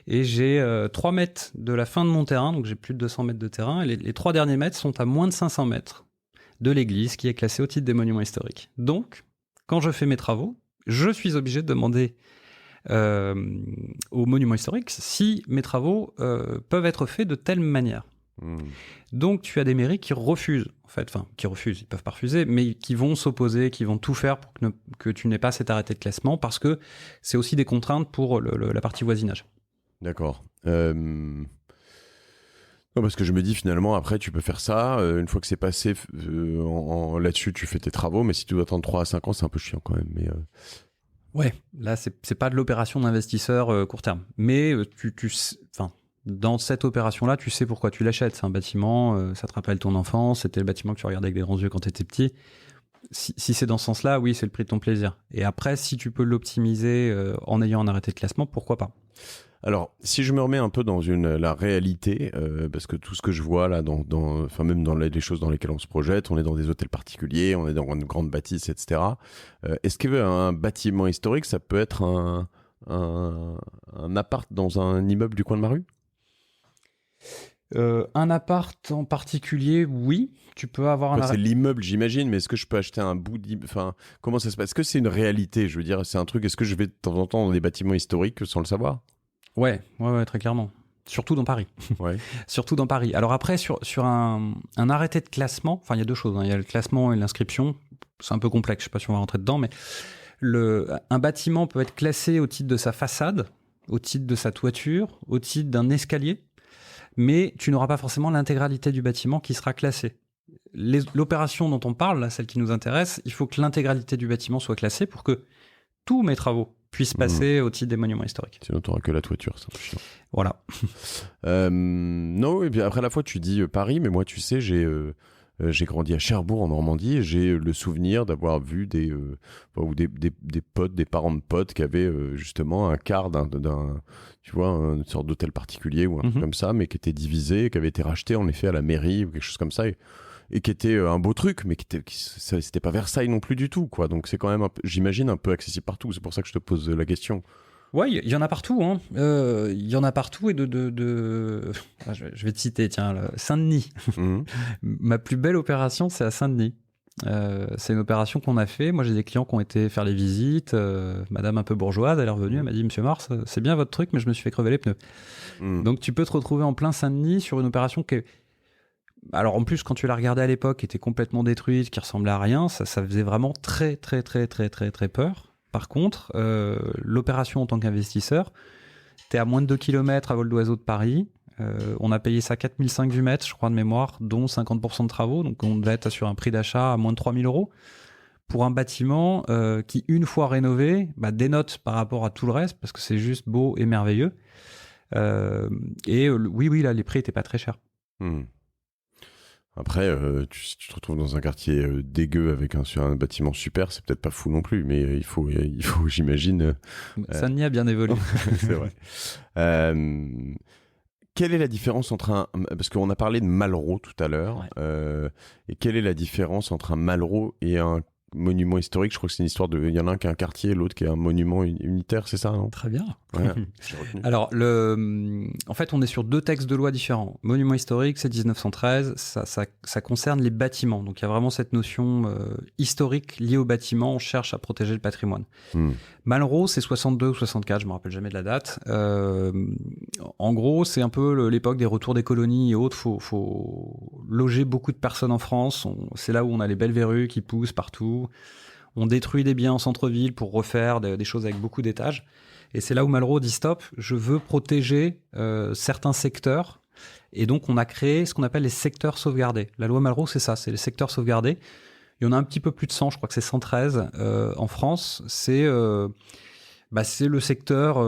et j'ai 3 mètres de la fin de mon terrain, donc j'ai plus de 200 mètres de terrain, et les 3 derniers mètres sont à moins de 500 mètres de l'église qui est classée au titre des monuments historiques. Donc, quand je fais mes travaux, je suis obligé de demander aux monuments historiques si mes travaux peuvent être faits de telle manière. Donc tu as des mairies qui refusent, ils peuvent pas refuser, mais qui vont s'opposer, qui vont tout faire pour que tu n'aies pas cet arrêté de classement, parce que c'est aussi des contraintes pour la partie voisinage. D'accord. Non, parce que je me dis finalement, après tu peux faire ça, une fois que c'est passé, là-dessus tu fais tes travaux, mais si tu dois attendre 3 à 5 ans, c'est un peu chiant quand même. Mais Ouais, là c'est pas de l'opération d'investisseur court terme, mais dans cette opération-là, tu sais pourquoi tu l'achètes. C'est un bâtiment, ça te rappelle ton enfance, c'était le bâtiment que tu regardais avec des grands yeux quand tu étais petit. Si c'est dans ce sens-là, oui, c'est le prix de ton plaisir. Et après, si tu peux l'optimiser en ayant un arrêté de classement, pourquoi pas ? Alors, si je me remets un peu dans la réalité, parce que tout ce que je vois là, même dans les choses dans lesquelles on se projette, on est dans des hôtels particuliers, on est dans une grande bâtisse, etc. Est-ce qu'un bâtiment historique, ça peut être un appart dans un immeuble du coin de ma rue ? Un appart en particulier, oui, tu peux avoir c'est l'immeuble, j'imagine, mais est-ce que je peux acheter un bout d'immeuble ? Enfin, comment ça se passe ? Est-ce que c'est une réalité ? Je veux dire, c'est un truc, est-ce que je vais de temps en temps dans des bâtiments historiques sans le savoir ? Ouais, très clairement. Surtout dans Paris. Ouais. Surtout dans Paris. Alors après, sur un arrêté de classement, il y a 2 choses, hein. Il y a le classement et l'inscription. C'est un peu complexe, je sais pas si on va rentrer dedans, mais un bâtiment peut être classé au titre de sa façade, au titre de sa toiture, au titre d'un escalier, mais tu n'auras pas forcément l'intégralité du bâtiment qui sera classée. L'opération dont on parle, là, celle qui nous intéresse, il faut que l'intégralité du bâtiment soit classée pour que tous mes travaux puissent passer au titre des monuments historiques. Sinon, tu n'auras que la toiture, c'est un peu chiant. Voilà. Non, et puis après la fois, tu dis Paris, mais moi, tu sais, j'ai grandi à Cherbourg, en Normandie, et j'ai le souvenir d'avoir vu des potes, des parents de potes qui avaient justement un quart tu vois, une sorte d'hôtel particulier ou un truc comme ça, mais qui était divisé, qui avait été racheté en effet à la mairie ou quelque chose comme ça, et qui était un beau truc, mais c'était pas Versailles non plus du tout, quoi. Donc c'est quand même, j'imagine, un peu accessible partout. C'est pour ça que je te pose la question. Ouais, il y en a partout, hein. Il y en a partout, et je vais te citer, tiens, Saint-Denis. Ma plus belle opération, c'est à Saint-Denis. C'est une opération qu'on a fait. Moi, j'ai des clients qui ont été faire les visites. Madame un peu bourgeoise, elle est revenue, elle m'a dit, Monsieur Mars, c'est bien votre truc, mais je me suis fait crever les pneus. Donc, tu peux te retrouver en plein Saint-Denis sur une opération qui est... Alors, en plus, quand tu l'as regardée à l'époque, qui était complètement détruite, qui ressemblait à rien, ça faisait vraiment très, très, très, très, très, très peur. Par contre, l'opération en tant qu'investisseur, t'es à moins de 2 km à vol d'oiseau de Paris. On a payé ça 4 500 du mètre, je crois, de mémoire, dont 50% de travaux. Donc, on devait être sur un prix d'achat à moins de 3 000 euros pour un bâtiment qui, une fois rénové, dénote par rapport à tout le reste, parce que c'est juste beau et merveilleux. Oui, là, les prix n'étaient pas très chers. Après, si tu te retrouves dans un quartier dégueu avec un bâtiment super, c'est peut-être pas fou non plus, mais il faut j'imagine. Ça n'y a bien évolué. C'est vrai. Quelle est la différence entre parce qu'on a parlé de Malraux tout à l'heure, et quelle est la différence entre un Malraux et un monument historique? Je crois que c'est une histoire il y en a un qui est un quartier, l'autre qui est un monument unitaire, c'est ça, non? Très bien. Ouais, j'ai retenu. Alors, en fait, on est sur 2 textes de loi différents. Monument historique, c'est 1913, ça concerne les bâtiments. Donc, il y a vraiment cette notion historique liée aux bâtiments, on cherche à protéger le patrimoine. Malraux, c'est 62 ou 64, je me rappelle jamais de la date. En gros, c'est un peu l'époque des retours des colonies et autres. Faut loger beaucoup de personnes en France. C'est là où on a les belles verrues qui poussent partout. On détruit des biens en centre-ville pour refaire des choses avec beaucoup d'étages. Et c'est là où Malraux dit stop, je veux protéger certains secteurs. Et donc, on a créé ce qu'on appelle les secteurs sauvegardés. La loi Malraux, c'est ça, c'est les secteurs sauvegardés. Il y en a un petit peu plus de 100, je crois que c'est 113 en France. C'est le secteur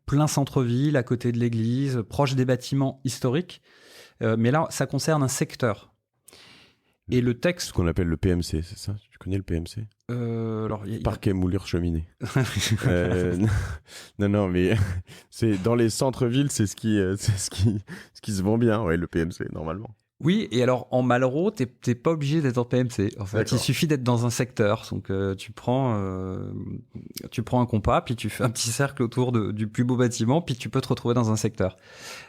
plein centre-ville, à côté de l'église, proche des bâtiments historiques. Mais là, ça concerne un secteur. Et le texte... Ce qu'on appelle le PMC, c'est ça? Tu connais le PMC? Parquet, moulure, cheminée. Non, mais c'est dans les centres-villes, c'est ce qui se vend bien, ouais, le PMC, normalement. Oui, et alors en Malraux, t'es pas obligé d'être en PMC. En fait, D'accord. Il suffit d'être dans un secteur. Donc tu prends un compas, puis tu fais un petit cercle autour du plus beau bâtiment, puis tu peux te retrouver dans un secteur.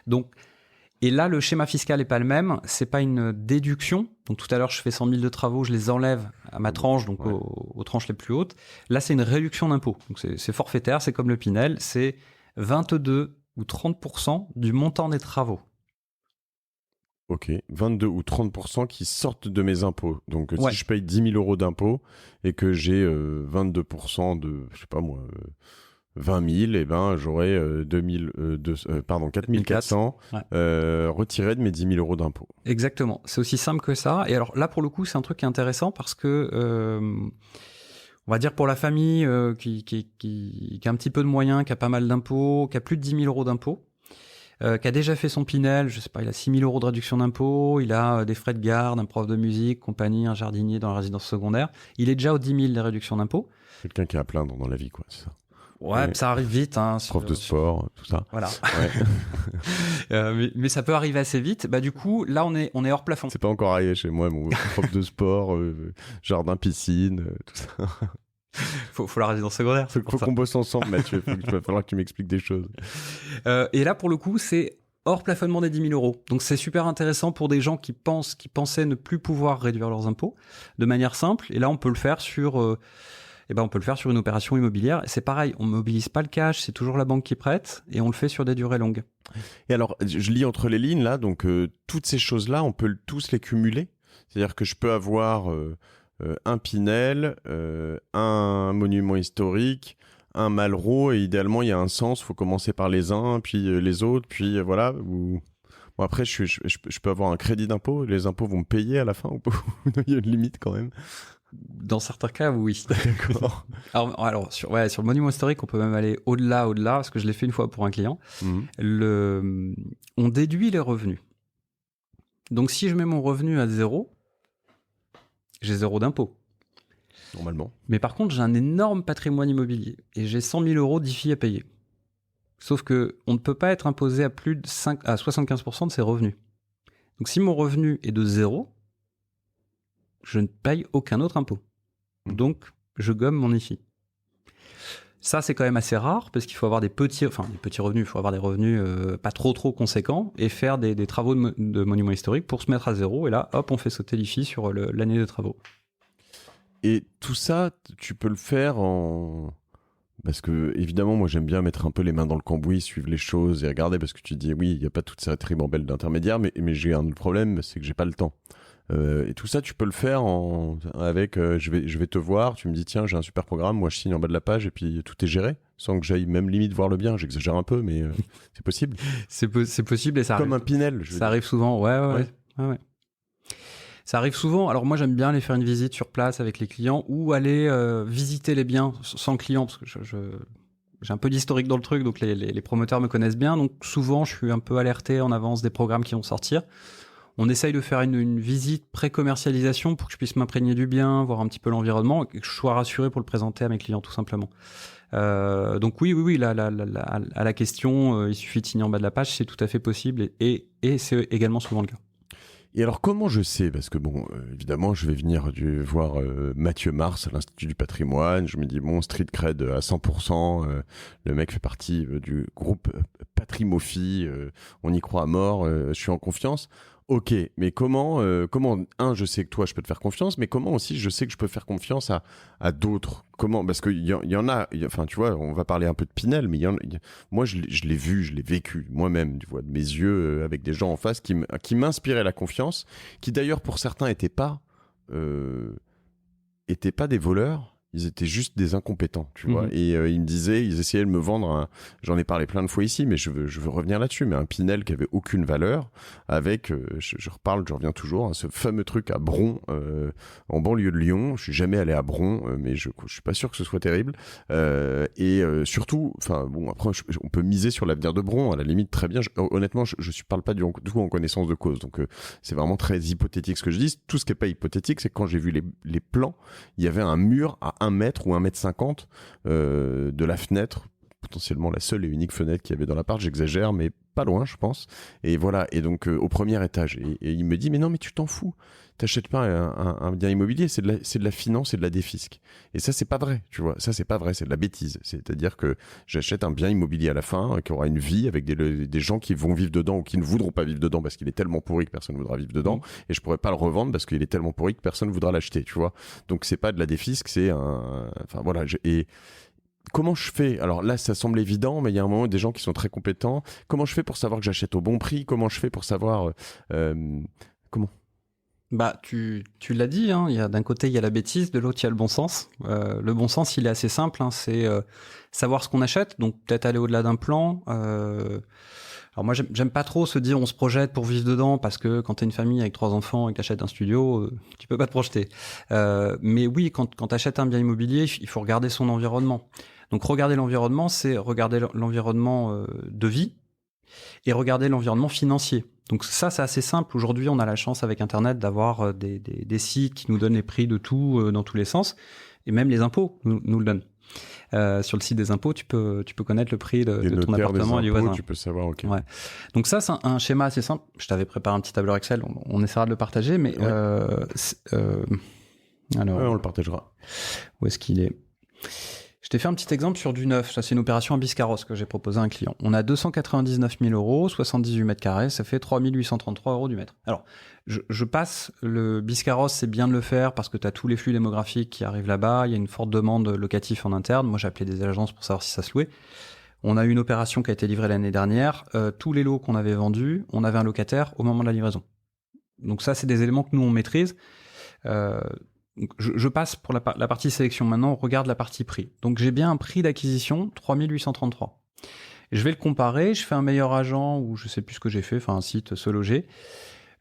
Donc, et là, le schéma fiscal est pas le même. C'est pas une déduction. Donc tout à l'heure, je fais 100 000 de travaux, je les enlève à ma tranche, donc aux tranches les plus hautes. Là, c'est une réduction d'impôt. Donc c'est forfaitaire, c'est comme le Pinel, c'est 22 ou 30% du montant des travaux. Ok, 22 ou 30% qui sortent de mes impôts. Donc Ouais. si je paye 10 000 euros d'impôts et que j'ai 22% de, je sais pas moi, 20 000, et ben j'aurai 4 400 retirés de mes 10 000 euros d'impôts. Exactement, c'est aussi simple que ça. Et alors là, pour le coup, c'est un truc qui est intéressant parce que, on va dire pour la famille qui a un petit peu de moyens, qui a pas mal d'impôts, qui a plus de 10 000 euros d'impôts, qui a déjà fait son Pinel, je sais pas, il a 6 000 euros de réduction d'impôts, il a des frais de garde, un prof de musique, compagnie, un jardinier dans la résidence secondaire. Il est déjà aux 10 000 des réductions d'impôts. Quelqu'un qui a à plaindre dans la vie, quoi, c'est ça. Ouais, ça arrive vite. Prof de sport, tout ça. Voilà. Ouais. mais ça peut arriver assez vite. Bah du coup, là on est hors plafond. C'est pas encore arrivé chez moi, mon prof de sport, jardin, piscine, tout ça. Faut la résidence secondaire. Faut qu'on bosse ensemble, Mathieu. Il va falloir que tu m'expliques des choses. Et là, pour le coup, c'est hors plafonnement des 10 000 euros. Donc c'est super intéressant pour des gens qui pensaient ne plus pouvoir réduire leurs impôts de manière simple. Et là, on peut le faire sur une opération immobilière. Et c'est pareil, on ne mobilise pas le cash, c'est toujours la banque qui prête, et on le fait sur des durées longues. Et alors, je lis entre les lignes, là, donc toutes ces choses-là, on peut tous les cumuler. C'est-à-dire que je peux avoir un Pinel, un monument historique, un Malraux, et idéalement, il y a un sens, il faut commencer par les uns, puis les autres, puis voilà. Bon, après, je peux avoir un crédit d'impôt, les impôts vont me payer à la fin, ou il y a une limite quand même. Dans certains cas, oui. D'accord. Alors sur le monument historique, on peut même aller au-delà, parce que je l'ai fait une fois pour un client. On déduit les revenus. Donc, si je mets mon revenu à 0, j'ai 0 d'impôt. Normalement. Mais par contre, j'ai un énorme patrimoine immobilier et j'ai 100 000 euros d'IFI à payer. Sauf que on ne peut pas être imposé à plus de 75% de ses revenus. Donc, si mon revenu est de 0, je ne paye aucun autre impôt. Donc, je gomme mon IFI. Ça, c'est quand même assez rare parce qu'il faut avoir des petits revenus, il faut avoir des revenus pas trop conséquents et faire des travaux de monuments historiques pour se mettre à 0. Et là, hop, on fait sauter l'IFI sur l'année de travaux. Et tout ça, tu peux le faire parce que, évidemment, moi, j'aime bien mettre un peu les mains dans le cambouis, suivre les choses et regarder parce que tu dis, oui, il n'y a pas toute cette ribambelle d'intermédiaires, mais j'ai un autre problème, c'est que j'ai pas le temps. Et tout ça, tu peux le faire avec je vais te voir, tu me dis tiens, j'ai un super programme, moi je signe en bas de la page et puis tout est géré, sans que j'aille même limite voir le bien. J'exagère un peu, mais c'est possible. C'est possible et ça comme arrive. Un Pinel. Ça arrive souvent, ouais. Ça arrive souvent. Alors moi, j'aime bien aller faire une visite sur place avec les clients ou aller visiter les biens sans client parce que j'ai un peu d'historique dans le truc, donc les promoteurs me connaissent bien. Donc souvent, je suis un peu alerté en avance des programmes qui vont sortir. On essaye de faire une visite pré-commercialisation pour que je puisse m'imprégner du bien, voir un petit peu l'environnement, et que je sois rassuré pour le présenter à mes clients, tout simplement. Donc oui, à la question, il suffit de signer en bas de la page, c'est tout à fait possible, et c'est également souvent le cas. Et alors, comment je sais? Parce que bon, évidemment, je vais venir voir Mathieu Mars à l'Institut du Patrimoine. Je me dis, bon, street cred à 100%. Le mec fait partie du groupe Patrimophie. On y croit à mort. Je suis en confiance. Ok, mais comment, je sais que toi, je peux te faire confiance, mais comment aussi je sais que je peux faire confiance à d'autres? Comment? Parce qu'il y en a, enfin, tu vois, on va parler un peu de Pinel, mais moi, je l'ai vu, je l'ai vécu moi-même, tu vois, de mes yeux, avec des gens en face qui m'inspiraient la confiance, qui d'ailleurs, pour certains, étaient pas des voleurs. Ils étaient juste des incompétents, tu vois. Et ils me disaient, ils essayaient de me vendre j'en ai parlé plein de fois ici, mais je veux revenir là-dessus, mais un Pinel qui avait aucune valeur, avec, je reviens toujours, ce fameux truc à Bron, en banlieue de Lyon. Je suis jamais allé à Bron, mais je suis pas sûr que ce soit terrible. Surtout, enfin bon, après, on peut miser sur l'avenir de Bron, à la limite, très bien. Honnêtement, je parle pas du tout en connaissance de cause, donc c'est vraiment très hypothétique ce que je dis. Tout ce qui est pas hypothétique, c'est que quand j'ai vu les plans, il y avait un mur à 1 mètre ou 1,50 m de la fenêtre, potentiellement la seule et unique fenêtre qu'il y avait dans l'appart, j'exagère, mais pas loin, je pense. Et voilà, et donc au premier étage. Et il me dit, mais non, mais tu t'en fous. T'achètes pas un bien immobilier, c'est de la finance et de la défisque. Et ça, c'est pas vrai, tu vois. Ça, c'est pas vrai, c'est de la bêtise. C'est-à-dire que j'achète un bien immobilier à la fin, qui aura une vie avec des gens qui vont vivre dedans ou qui ne voudront pas vivre dedans parce qu'il est tellement pourri que personne ne voudra vivre dedans. Et je pourrais pas le revendre parce qu'il est tellement pourri que personne ne voudra l'acheter, tu vois. Donc c'est pas de la défisque, c'est enfin voilà. Et comment je fais? Alors là, ça semble évident, mais il y a un moment des gens qui sont très compétents. Comment je fais pour savoir que j'achète au bon prix? Comment je fais pour savoir comment? Bah, tu l'as dit, hein, d'un côté, il y a la bêtise, de l'autre, il y a le bon sens. Le bon sens, il est assez simple, hein, c'est savoir ce qu'on achète, donc peut-être aller au-delà d'un plan. Alors moi, j'aime pas trop se dire on se projette pour vivre dedans, parce que quand t'es une famille avec 3 enfants et que t'achètes un studio, tu peux pas te projeter. Mais oui, quand t'achètes un bien immobilier, il faut regarder son environnement. Donc regarder l'environnement, c'est regarder l'environnement de vie et regarder l'environnement financier. Donc ça, c'est assez simple. Aujourd'hui, on a la chance avec Internet d'avoir des sites qui nous donnent les prix de tout dans tous les sens, et même les impôts nous le donnent. Sur le site des impôts, tu peux connaître le prix de ton appartement et du voisin. Tu peux savoir, ok. Ouais. Donc ça, c'est un schéma assez simple. Je t'avais préparé un petit tableur Excel. On essaiera de le partager, mais ouais. Alors, on le partagera. Où est-ce qu'il est? Je t'ai fait un petit exemple sur du neuf. Ça, c'est une opération à Biscarrosse que j'ai proposé à un client. On a 299 000 euros, 78 mètres carrés, ça fait 3 833 euros du mètre. Alors, je passe le Biscarrosse, c'est bien de le faire parce que tu as tous les flux démographiques qui arrivent là-bas. Il y a une forte demande locative en interne. Moi, j'ai appelé des agences pour savoir si ça se louait. On a eu une opération qui a été livrée l'année dernière. Tous les lots qu'on avait vendus, on avait un locataire au moment de la livraison. Donc ça, c'est des éléments que nous, on maîtrise. Je passe pour la partie sélection. Maintenant, on regarde la partie prix. Donc, j'ai bien un prix d'acquisition, 3 833. Je vais le comparer. Je fais un meilleur agent ou je sais plus ce que j'ai fait, enfin un site Se Loger.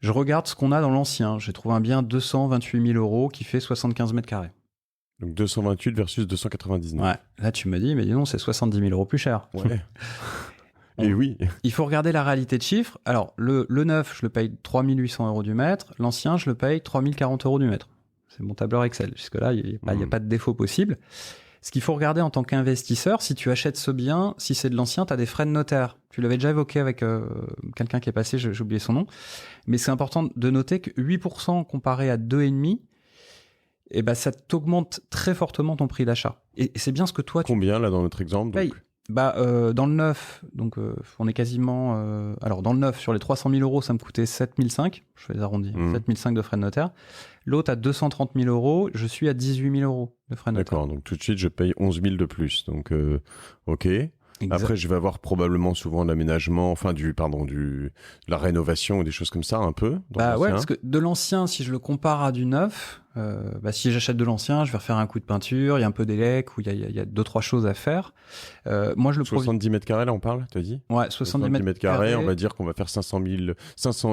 Je regarde ce qu'on a dans l'ancien. J'ai trouvé un bien 228 000 euros qui fait 75 mètres carrés. Donc 228 versus 299. Ouais. Là, tu me dis, mais dis non, c'est 70 000 euros plus cher. Ouais. Et oui. Il faut regarder la réalité de chiffres. Alors, le neuf, je le paye 3 800 euros du mètre. L'ancien, je le paye 3 040 euros du mètre. C'est mon tableur Excel. Jusque-là, il n'y a pas de défaut possible. Ce qu'il faut regarder en tant qu'investisseur, si tu achètes ce bien, si c'est de l'ancien, tu as des frais de notaire. Tu l'avais déjà évoqué avec quelqu'un qui est passé, j'ai oublié son nom. Mais c'est important de noter que 8% comparé à 2,5%, eh ben, ça t'augmente très fortement ton prix d'achat. Et c'est bien ce que toi... Combien, là, dans notre exemple donc... Dans le neuf, donc on est quasiment... alors, dans le neuf, sur les 300 000 euros, ça me coûtait 7 500. Je fais les arrondis. 7 500 de frais de notaire. L'autre, à 230 000 euros, je suis à 18 000 euros de frais de notaire. D'accord, donc tout de suite, je paye 11 000 de plus. Donc, ok. Exact. Après, je vais avoir probablement souvent l'aménagement, de la rénovation ou des choses comme ça, un peu. Ouais, parce que de l'ancien, si je le compare à du neuf, si j'achète de l'ancien, je vais refaire un coup de peinture, il y a un peu d'élec, ou il y a 2-3 choses à faire. Moi, je le 70 mètres carrés, là, on parle, t'as dit? Ouais, 70 mètres carrés. On va dire qu'on va faire 500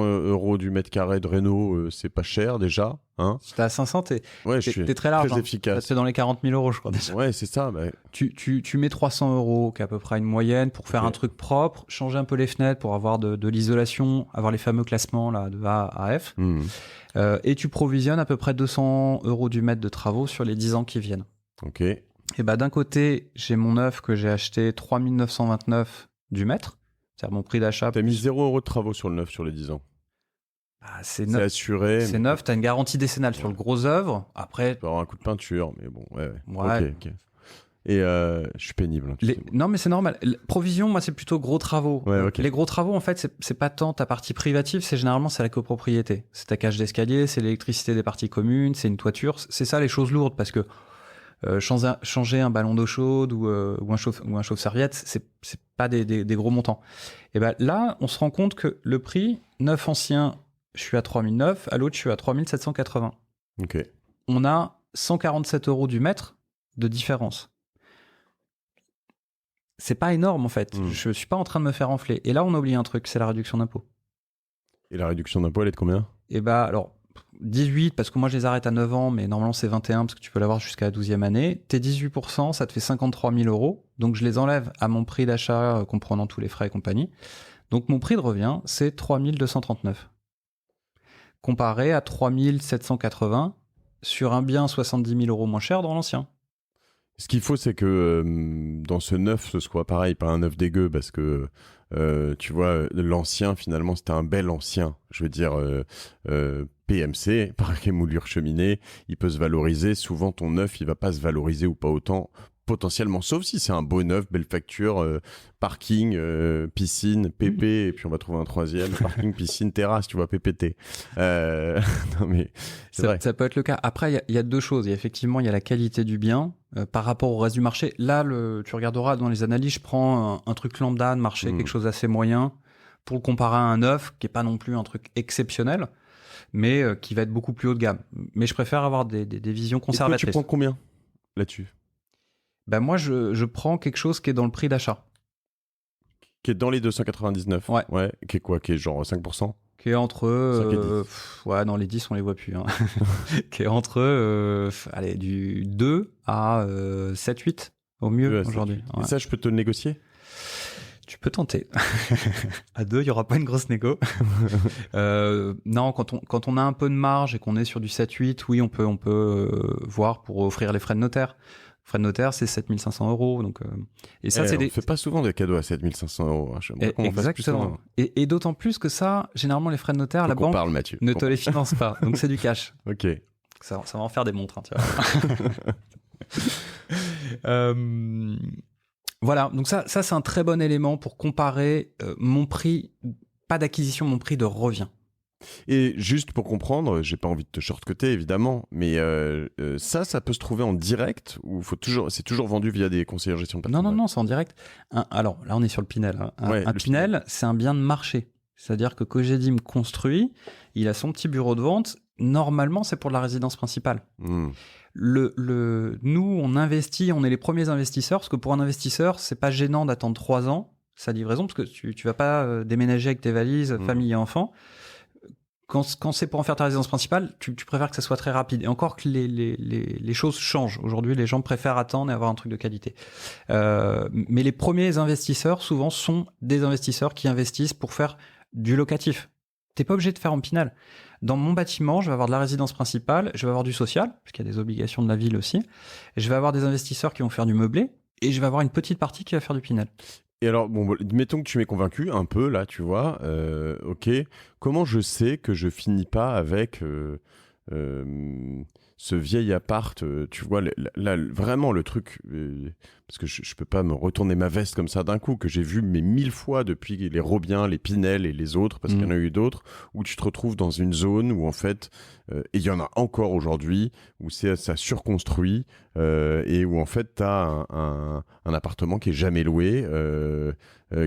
euros du mètre carré de réno, c'est pas cher déjà. Hein, Si t'es à 500, t'es je suis très large. très efficace. C'est dans les 40 000 euros, je crois déjà. Ouais, c'est ça. Bah... Tu mets 300 euros, qui est à peu près une moyenne, pour faire un truc propre, changer un peu les fenêtres pour avoir de l'isolation, avoir les fameux classements là, de A à F. Et tu provisionnes à peu près 200 euros du mètre de travaux sur les 10 ans qui viennent. Ok. Et d'un côté, j'ai mon neuf que j'ai acheté 3 929 du mètre. C'est-à-dire mon prix d'achat. T'as mis 0 euros de travaux sur le neuf sur les 10 ans. C'est neuf. C'est assuré. C'est neuf, t'as une garantie décennale sur le gros œuvre. Après. Tu peux avoir un coup de peinture, mais bon, ouais. Ok. Et je suis pénible. Non, mais c'est normal. Provision, moi, c'est plutôt gros travaux. Ouais, okay. Les gros travaux, en fait, c'est pas tant ta partie privative, c'est généralement c'est la copropriété. C'est ta cage d'escalier, c'est l'électricité des parties communes, c'est une toiture. C'est ça les choses lourdes, parce que changer un ballon d'eau chaude ou un chauffe-serviette, c'est pas des gros montants. Et ben là, on se rend compte que le prix, neuf ancien, je suis à 3009, à l'autre, je suis à 3780. Ok. On a 147 euros du mètre de différence. C'est pas énorme, en fait. Je suis pas en train de me faire enfler. Et là, on a oublié un truc, c'est la réduction d'impôt. Et la réduction d'impôt, elle est de combien ? Et bah, alors, 18, parce que moi, je les arrête à 9 ans, mais normalement, c'est 21, parce que tu peux l'avoir jusqu'à la 12e année. Tes 18%, ça te fait 53 000 euros. Donc, je les enlève à mon prix d'achat, comprenant tous les frais et compagnie. Donc, mon prix de revient, c'est 3 239. Comparé à 3 780 sur un bien 70 000 euros moins cher dans l'ancien. Ce qu'il faut, c'est que dans ce neuf, ce soit pareil, pas un neuf dégueu, parce que tu vois, l'ancien, finalement, c'était un bel ancien. Je veux dire, PMC, parquet moulure cheminée, il peut se valoriser. Souvent, ton neuf, il va pas se valoriser ou pas autant, potentiellement, sauf si c'est un beau neuf, belle facture, parking, piscine, PP, et puis on va trouver un troisième, parking, piscine, terrasse, tu vois, PPT. Non mais ça peut être le cas. Après, il y a deux choses. Il y a la qualité du bien par rapport au reste du marché. Là, tu regarderas dans les analyses, je prends un truc lambda de marché, quelque chose d'assez moyen, pour le comparer à un neuf, qui est pas non plus un truc exceptionnel, mais qui va être beaucoup plus haut de gamme. Mais je préfère avoir des visions conservatrices. Et toi, tu prends combien là-dessus ? Ben moi, je prends quelque chose qui est dans le prix d'achat. Qui est dans les 299 ? Ouais. Qui est quoi ? Qui est genre 5% ? Qui est entre... ouais, non, les 10, on les voit plus. Hein. Qui est entre du 2 à 7-8 au mieux aujourd'hui. Ouais. Et ça, je peux te le négocier ? Tu peux tenter. À 2, il n'y aura pas une grosse négo. Non, quand on a un peu de marge et qu'on est sur du 7-8, oui, on peut voir pour offrir les frais de notaire. Frais de notaire, c'est 7 500 euros. Donc, et ça, on ne fait pas souvent des cadeaux à 7 500 euros. Exactement. Et d'autant plus que ça, généralement, les frais de notaire, la banque ne te les finance pas. Donc, c'est du cash. Ok. Ça va en faire des montres. Hein, tu vois. Voilà. Donc, ça c'est un très bon élément pour comparer mon prix, pas d'acquisition, mon prix de revient. Et juste pour comprendre, j'ai pas envie de te shortcuter évidemment, mais ça peut se trouver en direct ou c'est toujours vendu via des conseillers en gestion de patrimoine ? Non, c'est en direct. Alors là, on est sur le Pinel. Hein. Un Pinel, c'est un bien de marché. C'est-à-dire que Cogedim construit, il a son petit bureau de vente. Normalement, c'est pour la résidence principale. Nous, on investit, on est les premiers investisseurs, parce que pour un investisseur, c'est pas gênant d'attendre 3 ans sa livraison, parce que tu vas pas déménager avec tes valises, famille et enfants. Quand c'est pour en faire ta résidence principale, tu préfères que ça soit très rapide. Et encore que les choses changent. Aujourd'hui, les gens préfèrent attendre et avoir un truc de qualité. Mais les premiers investisseurs, souvent, sont des investisseurs qui investissent pour faire du locatif. T'es pas obligé de faire en Pinel. Dans mon bâtiment, je vais avoir de la résidence principale, je vais avoir du social, parce qu'il y a des obligations de la ville aussi. Et je vais avoir des investisseurs qui vont faire du meublé, et je vais avoir une petite partie qui va faire du Pinel. Et alors, bon, mettons que tu m'aies convaincu un peu, là, tu vois, ok. Comment je sais que je finis pas avec ce vieil appart, tu vois, là, vraiment le truc, parce que je peux pas me retourner ma veste comme ça d'un coup, que j'ai vu mais 1000 fois depuis les Robiens, les Pinel et les autres, parce qu'il y en a eu d'autres, où tu te retrouves dans une zone où en fait, et il y en a encore aujourd'hui, où ça surconstruit, et où en fait t'as un appartement qui est jamais loué,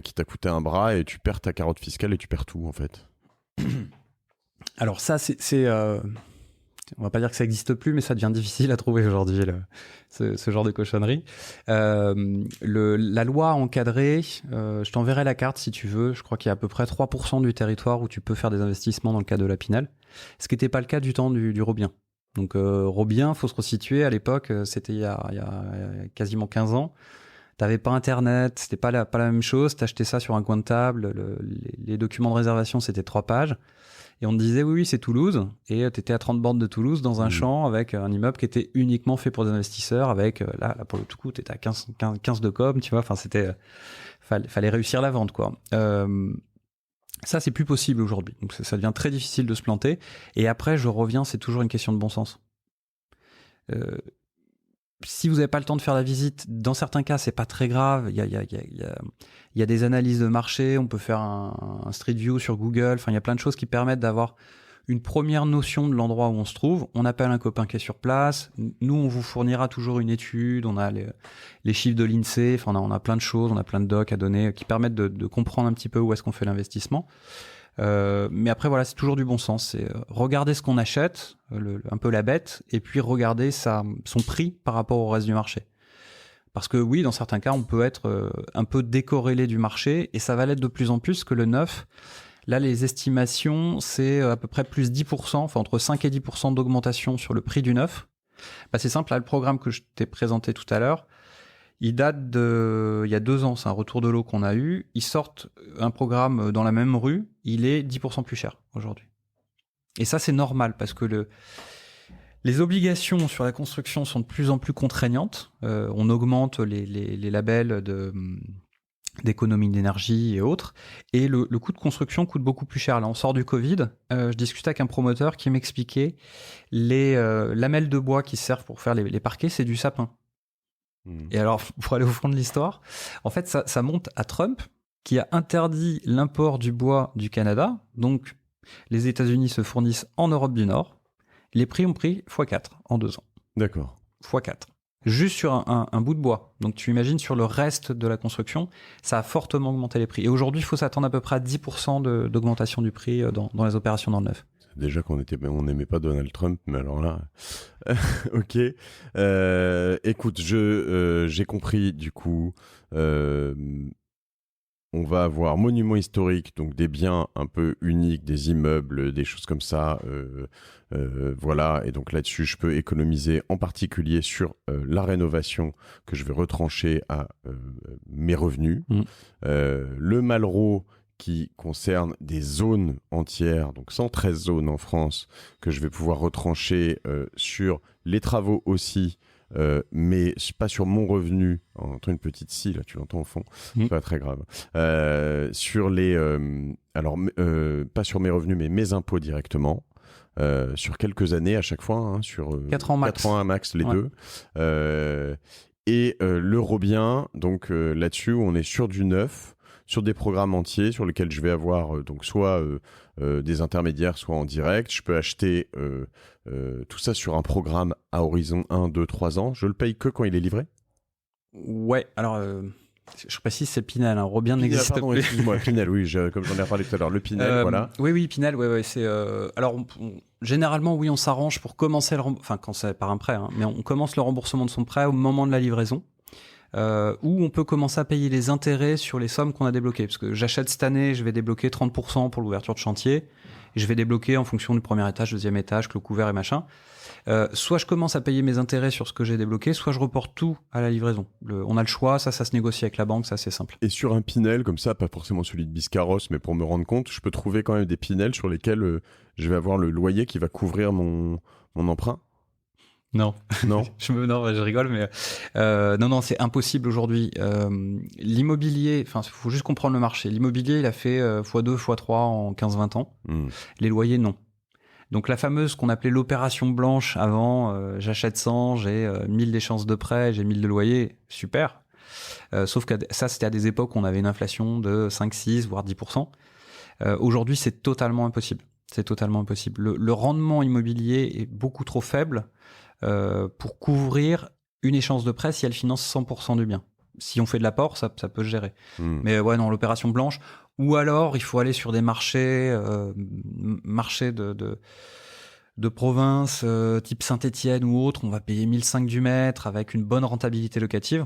qui t'a coûté un bras, et tu perds ta carotte fiscale et tu perds tout en fait. Alors ça, c'est on va pas dire que ça n'existe plus, mais ça devient difficile à trouver aujourd'hui, ce genre de cochonnerie. La loi encadrée, je t'enverrai la carte si tu veux. Je crois qu'il y a à peu près 3% du territoire où tu peux faire des investissements dans le cadre de la Pinel. ce qui n'était pas le cas du temps du Robien. Donc Robien, faut se resituer, à l'époque, c'était il y a quasiment 15 ans. T'avais pas Internet, c'était pas la même chose. T'achetais ça sur un coin de table. Les documents de réservation, c'était 3 pages. Et on te disait, oui, c'est Toulouse. Et t'étais à 30 bornes de Toulouse, dans un champ, avec un immeuble qui était uniquement fait pour des investisseurs. Avec, là pour le tout coup, t'étais à 15 de com, tu vois. Enfin, fallait réussir la vente, quoi. Ça, c'est plus possible aujourd'hui. Donc, ça devient très difficile de se planter. Et après, je reviens, c'est toujours une question de bon sens. Si vous n'avez pas le temps de faire la visite, dans certains cas, c'est pas très grave. Il y a des analyses de marché. On peut faire un street view sur Google. Enfin, il y a plein de choses qui permettent d'avoir une première notion de l'endroit où on se trouve. On appelle un copain qui est sur place. Nous, on vous fournira toujours une étude. On a les chiffres de l'INSEE. Enfin, on a plein de choses. On a plein de docs à donner qui permettent de comprendre un petit peu où est-ce qu'on fait l'investissement. Mais après, voilà, c'est toujours du bon sens. C'est regarder ce qu'on achète, un peu la bête, et puis regarder son prix par rapport au reste du marché. Parce que oui, dans certains cas, on peut être un peu décorrélé du marché, et ça va l'être de plus en plus que le neuf. Là, les estimations, c'est à peu près plus 10%, enfin entre 5 et 10% d'augmentation sur le prix du neuf. Bah, c'est simple, là, le programme que je t'ai présenté tout à l'heure, il date il y a 2 ans, c'est un retour de l'eau qu'on a eu. Ils sortent un programme dans la même rue, il est 10% plus cher aujourd'hui. Et ça, c'est normal parce que les obligations sur la construction sont de plus en plus contraignantes. On augmente les labels d'économie d'énergie et autres. Et le coût de construction coûte beaucoup plus cher. Là, on sort du Covid. Je discutais avec un promoteur qui m'expliquait les lamelles de bois qui servent pour faire les parquets, c'est du sapin. Et alors, pour aller au fond de l'histoire, en fait, ça monte à Trump, qui a interdit l'import du bois du Canada. Donc, les États-Unis se fournissent en Europe du Nord. Les prix ont pris x4 en 2 ans. D'accord. x4. Juste sur un bout de bois. Donc, tu imagines, sur le reste de la construction, ça a fortement augmenté les prix. Et aujourd'hui, il faut s'attendre à peu près à 10% d'augmentation du prix dans les opérations dans le neuf. Déjà qu'on n'aimait pas Donald Trump, mais alors là, ok. Écoute, j'ai compris du coup. On va avoir monument historique, donc des biens un peu uniques, des immeubles, des choses comme ça. Voilà, et donc là-dessus, je peux économiser en particulier sur la rénovation que je vais retrancher à mes revenus. Le Malraux qui concerne des zones entières, donc 113 zones en France, que je vais pouvoir retrancher sur les travaux aussi, mais pas sur mon revenu. On entend une petite scie, là, tu l'entends au fond, c'est pas très grave. Sur les... pas sur mes revenus, mais mes impôts directement. Sur quelques années à chaque fois, hein, sur 4 ans max. 4 ans à max, les deux. Et l'Eurobien, donc là-dessus, on est sur du neuf, sur des programmes entiers sur lesquels je vais avoir donc soit des intermédiaires, soit en direct. Je peux acheter tout ça sur un programme à horizon 1, 2, 3 ans. Je le paye que quand il est livré ? Ouais, alors je précise, c'est Pinel. Hein. Robien n'existe plus. Excuse-moi, Pinel, oui, comme j'en ai parlé tout à l'heure. Le Pinel, voilà. Oui, Pinel, ouais, c'est... alors, généralement, oui, on s'arrange pour commencer enfin, quand c'est par un prêt, hein, mais on commence le remboursement de son prêt au moment de la livraison. Où on peut commencer à payer les intérêts sur les sommes qu'on a débloquées. Parce que j'achète cette année, je vais débloquer 30% pour l'ouverture de chantier. Et je vais débloquer en fonction du premier étage, deuxième étage, clos couvert et machin. Soit je commence à payer mes intérêts sur ce que j'ai débloqué, soit je reporte tout à la livraison. On a le choix, ça se négocie avec la banque, ça c'est simple. Et sur un Pinel, comme ça, pas forcément celui de Biscarros, mais pour me rendre compte, je peux trouver quand même des Pinel sur lesquels je vais avoir le loyer qui va couvrir mon emprunt ? Non, non, je rigole, mais non, c'est impossible aujourd'hui. L'immobilier, enfin, faut juste comprendre le marché. L'immobilier, il a fait x2, x3 en 15-20 ans. Les loyers, non. Donc la fameuse qu'on appelait l'opération blanche avant, j'achète 100, j'ai 1000 d'échéance de prêt, j'ai 1000 de loyer, super. Sauf que ça, c'était à des époques où on avait une inflation de 5, 6, voire 10%. Aujourd'hui, c'est totalement impossible. C'est totalement impossible. Le rendement immobilier est beaucoup trop faible pour couvrir une échéance de prêt si elle finance 100% du bien. Si on fait de l'apport, ça peut se gérer. Mais ouais, non, l'opération blanche. Ou alors, il faut aller sur des marchés de province, type Saint-Étienne ou autre. On va payer 1005 du mètre avec une bonne rentabilité locative.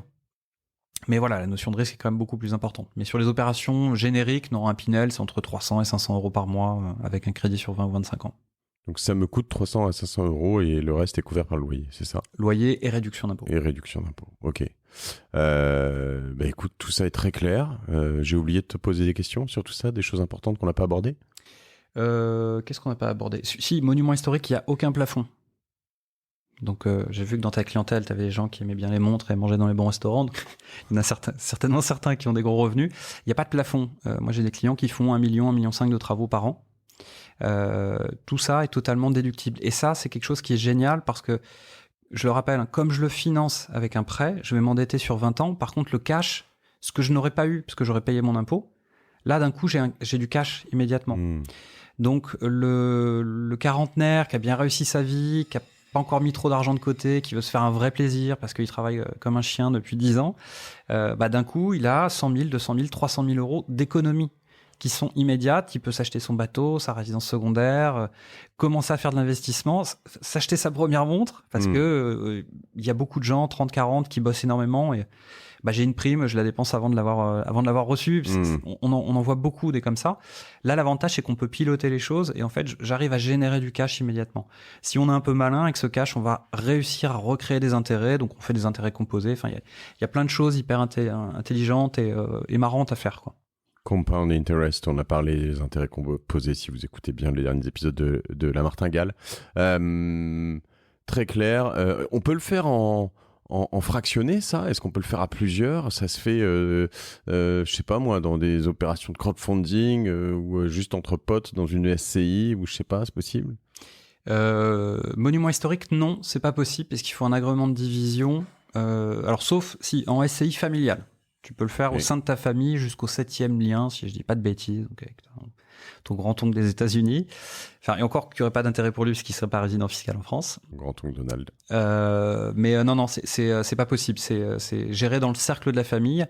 Mais voilà, la notion de risque est quand même beaucoup plus importante. Mais sur les opérations génériques, non, un Pinel, c'est entre 300 et 500 euros par mois avec un crédit sur 20 ou 25 ans. Donc ça me coûte 300 à 500 euros et le reste est couvert par le loyer, c'est ça? Loyer et réduction d'impôt. Et réduction d'impôt, ok. Écoute, tout ça est très clair. J'ai oublié de te poser des questions sur tout ça, des choses importantes qu'on n'a pas abordées. Qu'est-ce qu'on n'a pas abordé? Si, monument historique, il n'y a aucun plafond. Donc j'ai vu que dans ta clientèle, tu avais des gens qui aimaient bien les montres et manger dans les bons restaurants. Donc, il y en a certainement certains qui ont des gros revenus. Il n'y a pas de plafond. Moi, j'ai des clients qui font 1 million, 1,5 million de travaux par an. Tout ça est totalement déductible. Et ça, c'est quelque chose qui est génial parce que, je le rappelle, comme je le finance avec un prêt, je vais m'endetter sur 20 ans. Par contre, le cash, ce que je n'aurais pas eu parce que j'aurais payé mon impôt, là, d'un coup, j'ai du cash immédiatement. Donc, le quarantenaire qui a bien réussi sa vie, qui a pas encore mis trop d'argent de côté, qui veut se faire un vrai plaisir parce qu'il travaille comme un chien depuis 10 ans, d'un coup, il a 100 000, 200 000, 300 000 euros d'économies qui sont immédiates. Il peut s'acheter son bateau, sa résidence secondaire, commencer à faire de l'investissement, s'acheter sa première montre parce que il y a beaucoup de gens, 30, 40, qui bossent énormément et j'ai une prime, je la dépense avant de l'avoir reçue. On en voit beaucoup des comme ça. Là, l'avantage, c'est qu'on peut piloter les choses et en fait, j'arrive à générer du cash immédiatement. Si on est un peu malin avec ce cash, on va réussir à recréer des intérêts. Donc, on fait des intérêts composés. Enfin, il y a plein de choses hyper intelligentes et marrantes à faire, quoi. Compound interest, on a parlé des intérêts composés si vous écoutez bien les derniers épisodes de La Martingale. Très clair. On peut le faire en fractionné, ça? Est-ce qu'on peut le faire à plusieurs? Ça se fait, je sais pas moi, dans des opérations de crowdfunding ou juste entre potes dans une SCI ou je sais pas, c'est possible? Monument historique, non, c'est pas possible parce qu'il faut un agrément de division. Alors, sauf si en SCI familiale. Tu peux le faire au sein de ta famille jusqu'au 7e lien, si je dis pas de bêtises, donc avec ton grand-oncle des États-Unis. Enfin, et encore qu'il n'y aurait pas d'intérêt pour lui parce qu'il serait pas résident fiscal en France. Grand-oncle Donald. Mais non, c'est pas possible. C'est géré dans le cercle de la famille.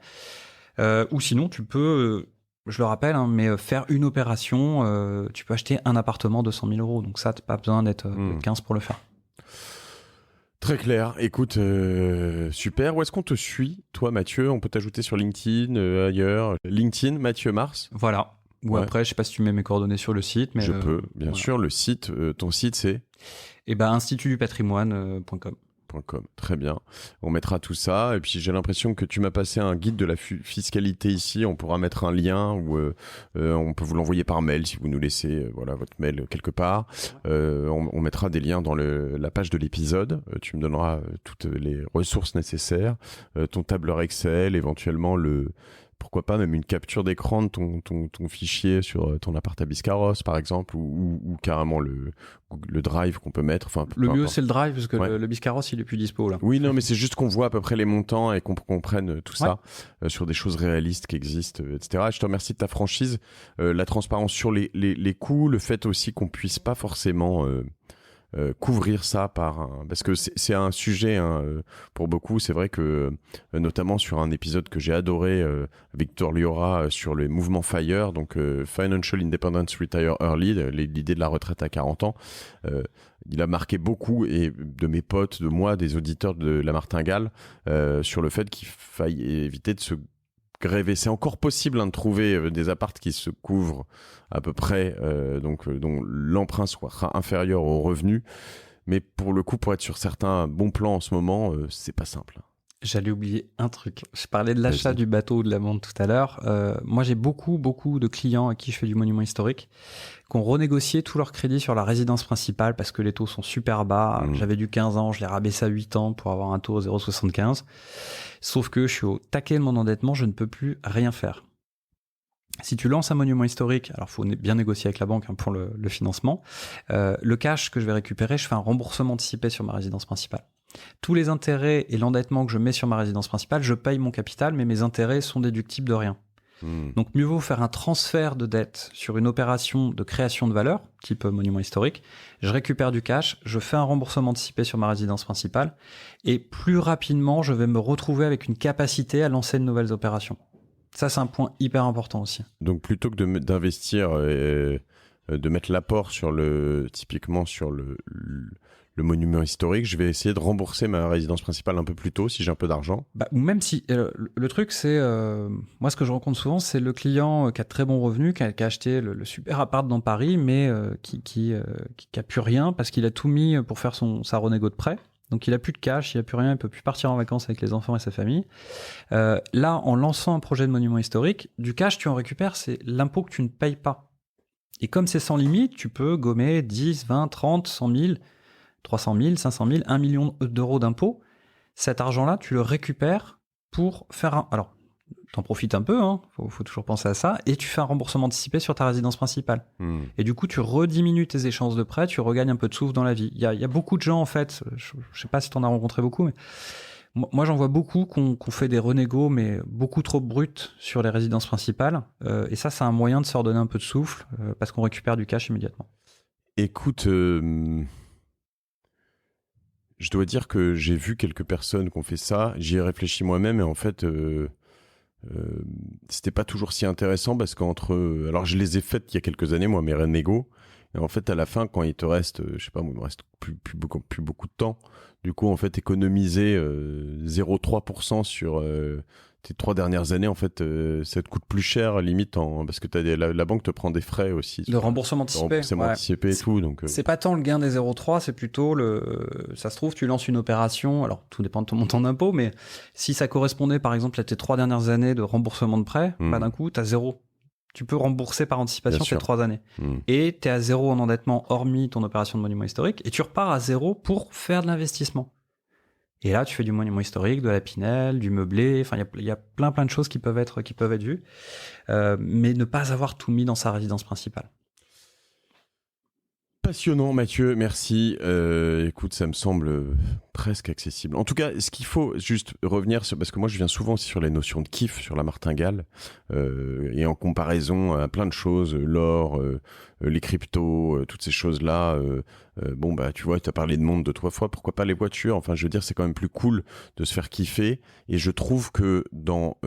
Ou sinon, tu peux, je le rappelle, mais faire une opération, tu peux acheter un appartement de 100 000 euros. Donc ça, t'as pas besoin d'être 15 pour le faire. Très clair. Écoute, super. Où est-ce qu'on te suit, toi, Mathieu? On peut t'ajouter sur LinkedIn, ailleurs. LinkedIn, Mathieu Mars. Voilà. Ou après, je sais pas si tu mets mes coordonnées sur le site. Mais je peux, bien sûr. Le site, ton site, c'est institutdupatrimoine.com. Très bien. On mettra tout ça. Et puis, j'ai l'impression que tu m'as passé un guide de la fiscalité ici. On pourra mettre un lien ou on peut vous l'envoyer par mail si vous nous laissez votre mail quelque part. On mettra des liens dans la page de l'épisode. Tu me donneras toutes les ressources nécessaires, ton tableur Excel, éventuellement pourquoi pas même une capture d'écran de ton fichier sur ton appart à Biscarrosse, par exemple, ou carrément le drive qu'on peut mettre. Enfin, le mieux, c'est le drive, parce que le Biscarrosse, il est plus dispo, là. Oui, non, mais c'est juste qu'on voit à peu près les montants et qu'on comprenne tout ça sur des choses réalistes qui existent, etc. Je te remercie de ta franchise, la transparence sur les coûts, le fait aussi qu'on puisse pas forcément couvrir ça parce que c'est un sujet pour beaucoup. C'est vrai que notamment sur un épisode que j'ai adoré, Victor Liora, sur les mouvements FIRE, donc Financial Independence Retire Early, l'idée de la retraite à 40 ans. Il a marqué beaucoup, et de mes potes, de moi, des auditeurs de La Martingale, sur le fait qu'il faille éviter de se gréver. C'est encore possible de trouver des apparts qui se couvrent à peu près, dont l'emprunt sera inférieur aux revenus. Mais pour le coup, pour être sur certains bons plans en ce moment, c'est pas simple. J'allais oublier un truc. Je parlais de l'achat du bateau ou de la montre tout à l'heure. Moi, j'ai beaucoup de clients à qui je fais du monument historique qui ont renégocié tout leur crédit sur la résidence principale parce que les taux sont super bas. J'avais du 15 ans, je l'ai rabaissé à 8 ans pour avoir un taux 0,75. Sauf que je suis au taquet de mon endettement, je ne peux plus rien faire. Si tu lances un monument historique, alors il faut bien négocier avec la banque pour le financement, le cash que je vais récupérer, je fais un remboursement anticipé sur ma résidence principale. Tous les intérêts et l'endettement que je mets sur ma résidence principale, je paye mon capital, mais mes intérêts sont déductibles de rien. Donc mieux vaut faire un transfert de dette sur une opération de création de valeur, type monument historique, je récupère du cash, je fais un remboursement anticipé sur ma résidence principale, et plus rapidement, je vais me retrouver avec une capacité à lancer de nouvelles opérations. Ça, c'est un point hyper important aussi. Donc plutôt que d'investir, de mettre l'apport typiquement sur le monument historique, je vais essayer de rembourser ma résidence principale un peu plus tôt si j'ai un peu d'argent. Ou même si le truc c'est moi ce que je rencontre souvent c'est le client qui a de très bons revenus, qui a acheté le super appart dans Paris, mais qui a plus rien parce qu'il a tout mis pour faire sa renégo de prêt. Donc il a plus de cash, il a plus rien, il peut plus partir en vacances avec les enfants et sa famille. Là, en lançant un projet de monument historique, du cash tu en récupères, c'est l'impôt que tu ne payes pas. Et comme c'est sans limite, tu peux gommer 10, 20, 30, 100 000, 300 000, 500 000, 1 million d'euros d'impôts. Cet argent-là, tu le récupères pour faire un... Alors, t'en profites un peu, hein, faut toujours penser à ça, et tu fais un remboursement anticipé sur ta résidence principale. Et du coup, tu rediminues tes échéances de prêt, tu regagnes un peu de souffle dans la vie. Il y a beaucoup de gens, en fait, je sais pas si t'en as rencontré beaucoup, mais moi j'en vois beaucoup qu'on fait des renégos, mais beaucoup trop brutes sur les résidences principales, et ça, c'est un moyen de se redonner un peu de souffle, parce qu'on récupère du cash immédiatement. Écoute... Je dois dire que j'ai vu quelques personnes qui ont fait ça, j'y ai réfléchi moi-même et en fait, c'était pas toujours si intéressant parce alors je les ai faites il y a quelques années, moi, mes renégos, et en fait, à la fin, quand il te reste, je sais pas, il me reste plus beaucoup de temps, du coup, en fait, économiser 0,3% sur tes 3 dernières années, en fait, ça te coûte plus cher, limite, parce que la banque te prend des frais aussi. Le remboursement anticipé. Anticipé et tout. Donc, c'est pas tant le gain des 0,3, c'est plutôt ça se trouve, tu lances une opération, alors tout dépend de ton montant d'impôt, mais si ça correspondait, par exemple, à tes 3 dernières années de remboursement de prêt, d'un coup, t'as 0. Tu peux rembourser par anticipation tes 3 années. Et t'es à 0 en endettement, hormis ton opération de monument historique, et tu repars à 0 pour faire de l'investissement. Et là, tu fais du monument historique, de la Pinel, du meublé. Enfin, il y a plein de choses qui peuvent être vues, mais ne pas avoir tout mis dans sa résidence principale. Passionnant, Mathieu, merci. Écoute, ça me semble presque accessible. En tout cas, ce qu'il faut juste revenir sur, parce que moi je viens souvent aussi sur les notions de kiff, sur la martingale, et en comparaison à plein de choses, l'or, les cryptos, toutes ces choses-là. Tu vois, tu as parlé de monde 2-3 fois, pourquoi pas les voitures? Enfin, je veux dire, c'est quand même plus cool de se faire kiffer. Et je trouve que dans...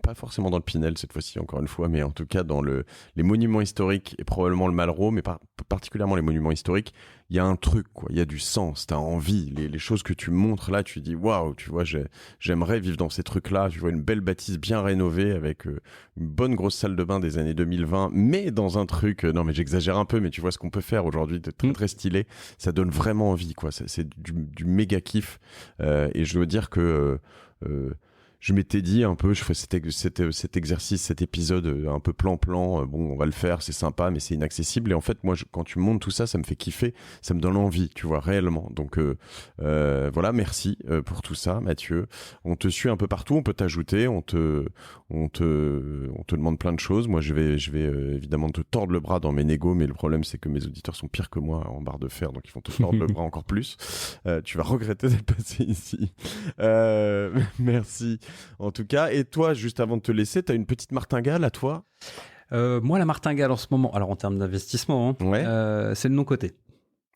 pas forcément dans le Pinel cette fois-ci, encore une fois, mais en tout cas dans les monuments historiques et probablement le Malraux, mais particulièrement les monuments historiques, il y a un truc, quoi. Il y a du sens, t'as envie. Les choses que tu montres là, tu dis waouh, tu vois, j'aimerais vivre dans ces trucs-là. Tu vois une belle bâtisse bien rénovée avec une bonne grosse salle de bain des années 2020, mais dans un truc, non mais j'exagère un peu, mais tu vois ce qu'on peut faire aujourd'hui de très très stylé. Ça donne vraiment envie, quoi. C'est du méga kiff. Et je dois dire que je m'étais dit un peu, je ferais cet exercice, cet épisode un peu plan-plan, bon, on va le faire, c'est sympa, mais c'est inaccessible. Et en fait, moi, quand tu montes tout ça, ça me fait kiffer, ça me donne envie, tu vois, réellement. Donc voilà, merci pour tout ça, Mathieu. On te suit un peu partout, on peut t'ajouter, on te demande plein de choses. Moi, je vais évidemment te tordre le bras dans mes négos, mais le problème, c'est que mes auditeurs sont pires que moi en barre de fer, donc ils vont te tordre le bras encore plus. Tu vas regretter d'être passé ici. Merci. En tout cas, et toi, juste avant de te laisser, t'as une petite martingale à toi? Moi, la martingale en ce moment, alors en termes d'investissement, c'est le non-coté.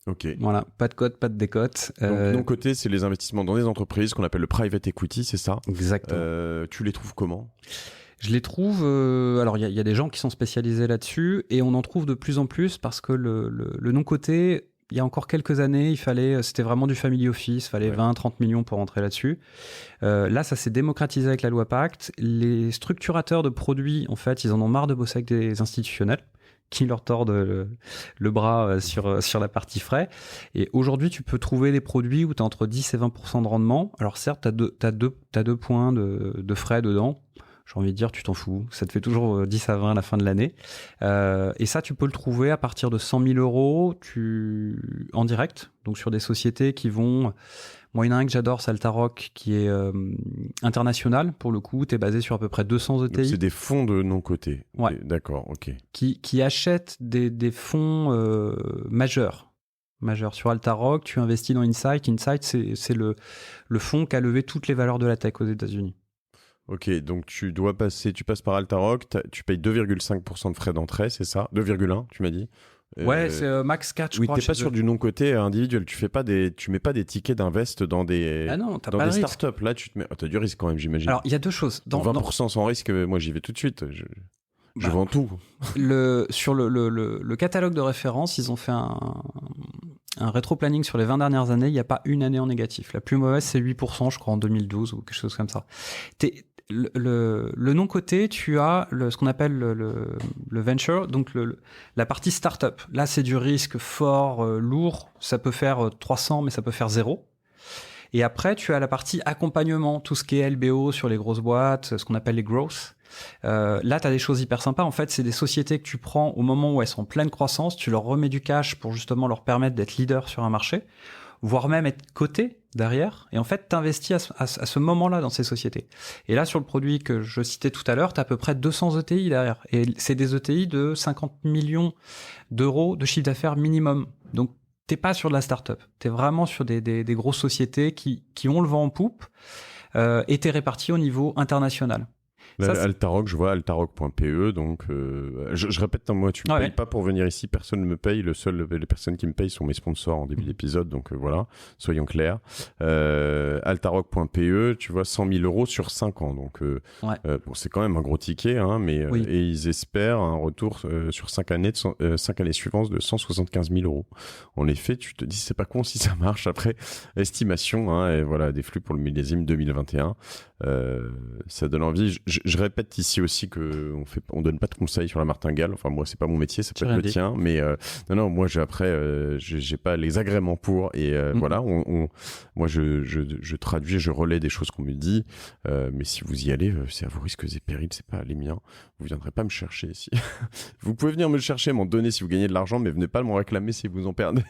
Ok. Voilà, pas de cote, pas de décote. Donc non-coté, c'est les investissements dans des entreprises qu'on appelle le private equity, c'est ça? Exactement. Tu les trouves comment? Je les trouve... alors, il y a des gens qui sont spécialisés là-dessus, et on en trouve de plus en plus parce que le non-coté... Il y a encore quelques années, c'était vraiment du family office, il fallait 20-30 millions pour rentrer là-dessus. Là, ça s'est démocratisé avec la loi Pacte. Les structurateurs de produits, en fait, ils en ont marre de bosser avec des institutionnels qui leur tordent le bras sur la partie frais. Et aujourd'hui, tu peux trouver des produits où tu as entre 10 et 20% de rendement. Alors certes, tu as deux points de frais dedans. J'ai envie de dire, tu t'en fous. Ça te fait toujours 10 à 20 à la fin de l'année. Et ça, tu peux le trouver à partir de 100 000 euros en direct. Donc, sur des sociétés qui vont... Moi, il y en a un que j'adore, c'est Altaroc, qui est international. Pour le coup, tu es basé sur à peu près 200 ETI. Donc, c'est des fonds de non-cotés. Ouais. D'accord, ok. Qui achètent des fonds majeurs. Sur Altaroc, tu investis dans Insight. Insight, c'est le fonds qui a levé toutes les valeurs de la tech aux États-Unis. Ok, donc tu passes par Altaroc, tu payes 2,5% de frais d'entrée, c'est ça? 2,1, tu m'as dit? Ouais, c'est max 4, je crois. Oui, t'es pas sur du non-coté individuel, tu mets pas des tickets d'invest dans des, dans des startups. Là, tu te mets, t'as du risque quand même, j'imagine. Alors, il y a deux choses. 20% sans risque, moi j'y vais tout de suite. Je vends tout. Sur le catalogue de référence, ils ont fait un rétro-planning sur les 20 dernières années, il n'y a pas une année en négatif. La plus mauvaise, c'est 8%, je crois, en 2012 ou quelque chose comme ça. Le non-coté, tu as ce qu'on appelle le venture, donc la partie startup. Là, c'est du risque fort, lourd. Ça peut faire 300, mais ça peut faire 0. Et après, tu as la partie accompagnement, tout ce qui est LBO sur les grosses boîtes, ce qu'on appelle les growth. Là, tu as des choses hyper sympas. En fait, c'est des sociétés que tu prends au moment où elles sont en pleine croissance. Tu leur remets du cash pour justement leur permettre d'être leader sur un marché, voire même être coté derrière. Et en fait, tu investis à ce moment-là dans ces sociétés. Et là, sur le produit que je citais tout à l'heure, tu as à peu près 200 ETI derrière. Et c'est des ETI de 50 millions d'euros de chiffre d'affaires minimum. Donc, t'es pas sur de la start-up. T'es vraiment sur des grosses sociétés qui ont le vent en poupe et t'es réparti au niveau international. Là, Altaroc, je vois altaroc.pe, donc je répète, moi tu me payes pas pour venir ici, personne ne me paye, les personnes qui me payent sont mes sponsors en début d'épisode, donc voilà, soyons clairs. Altaroc.pe, tu vois, 100 000 euros sur 5 ans, donc bon, c'est quand même un gros ticket, hein, mais et ils espèrent un retour sur 5 années suivantes de 175 000 euros. En effet, tu te dis, c'est pas con si ça marche après, estimation, hein, et voilà, des flux pour le millésime 2021. Ça donne envie. Je répète ici aussi que on donne pas de conseils sur la martingale. Enfin, moi, c'est pas mon métier, ça peut être le tien, mais non, moi, j'ai pas les agréments pour. Et voilà, moi, je traduis, je relais des choses qu'on me dit. Mais si vous y allez, c'est à vos risques et périls, c'est pas les miens. Vous viendrez pas me chercher ici. Vous pouvez venir me chercher, m'en donner si vous gagnez de l'argent, mais venez pas m'en réclamer si vous en perdez.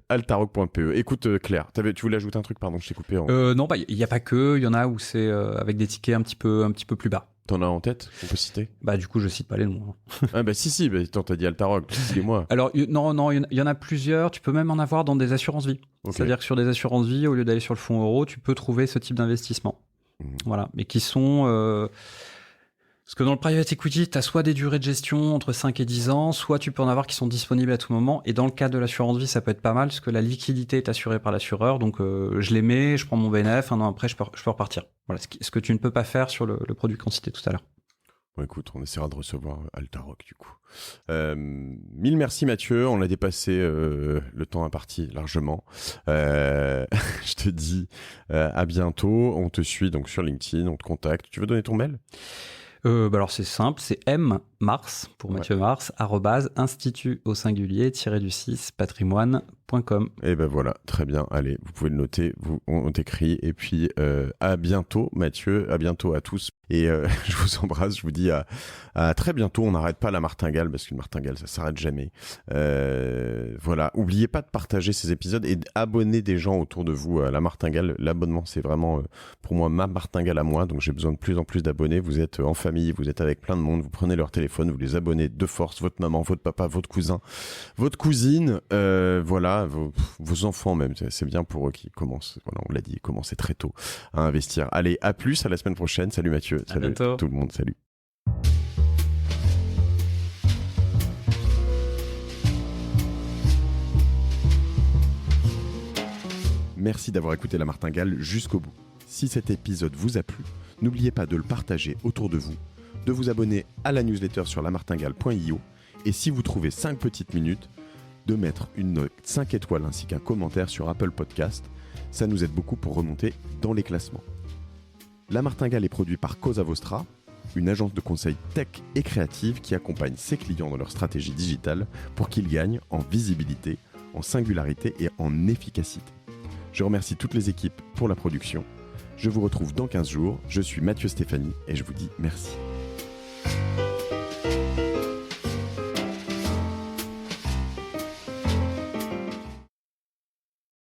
Altaroc.pe. Écoute, Claire, tu voulais ajouter un truc, pardon, je t'ai coupé. Non, il y a pas que, il y en a où c'est avec des tickets un petit peu plus bas. T'en as en tête, on peut citer? Bah du coup je cite pas les noms. Ah bah si, bah, t'as dit Altaroc, dis-moi. Alors non, il y en a plusieurs, tu peux même en avoir dans des assurances vie. Okay. C'est-à-dire que sur des assurances vie, au lieu d'aller sur le fonds euro, tu peux trouver ce type d'investissement. Voilà, mais qui sont... Parce que dans le private equity, tu as soit des durées de gestion entre 5 et 10 ans, soit tu peux en avoir qui sont disponibles à tout moment. Et dans le cas de l'assurance vie, ça peut être pas mal parce que la liquidité est assurée par l'assureur. Donc, je les mets, je prends mon bénéfice, un an après, je peux repartir. Voilà, ce que tu ne peux pas faire sur le produit qu'on citait tout à l'heure. Bon, écoute, on essaiera de recevoir Altaroc du coup. Mille merci Mathieu, on a dépassé le temps imparti largement. Je te dis à bientôt. On te suit donc sur LinkedIn, on te contacte. Tu veux donner ton mail ? Alors c'est simple, c'est mmars pour Mathieu Mars @institut au singulier -du6 patrimoine.com. Et ben voilà, très bien. Allez, vous pouvez le noter, on t'écrit. Et puis à bientôt Mathieu, à bientôt à tous. Et je vous embrasse, je vous dis à très bientôt. On n'arrête pas la martingale parce qu'une martingale ça s'arrête jamais. Voilà, oubliez pas de partager ces épisodes et d'abonner des gens autour de vous à la martingale. L'abonnement c'est vraiment pour moi ma martingale à moi, donc j'ai besoin de plus en plus d'abonnés. Vous êtes en famille, vous êtes avec plein de monde, vous prenez leur téléphone, vous les abonnez de force, votre maman, votre papa, votre cousin, votre cousine, voilà, vos enfants même, c'est bien pour eux qui commencent, voilà, on l'a dit, commencez très tôt à investir. Allez, à plus, à la semaine prochaine. Salut Mathieu, salut tout le monde, salut. Merci d'avoir écouté La Martingale jusqu'au bout. Si cet épisode vous a plu, n'oubliez pas de le partager autour de vous, de vous abonner à la newsletter sur lamartingale.io et si vous trouvez 5 petites minutes, de mettre une note 5 étoiles ainsi qu'un commentaire sur Apple Podcast. Ça nous aide beaucoup pour remonter dans les classements. La Martingale est produit par Cosa Vostra, une agence de conseil tech et créative qui accompagne ses clients dans leur stratégie digitale pour qu'ils gagnent en visibilité, en singularité et en efficacité. Je remercie toutes les équipes pour la production. Je vous retrouve dans 15 jours. Je suis Mathieu Stéphanie et je vous dis merci.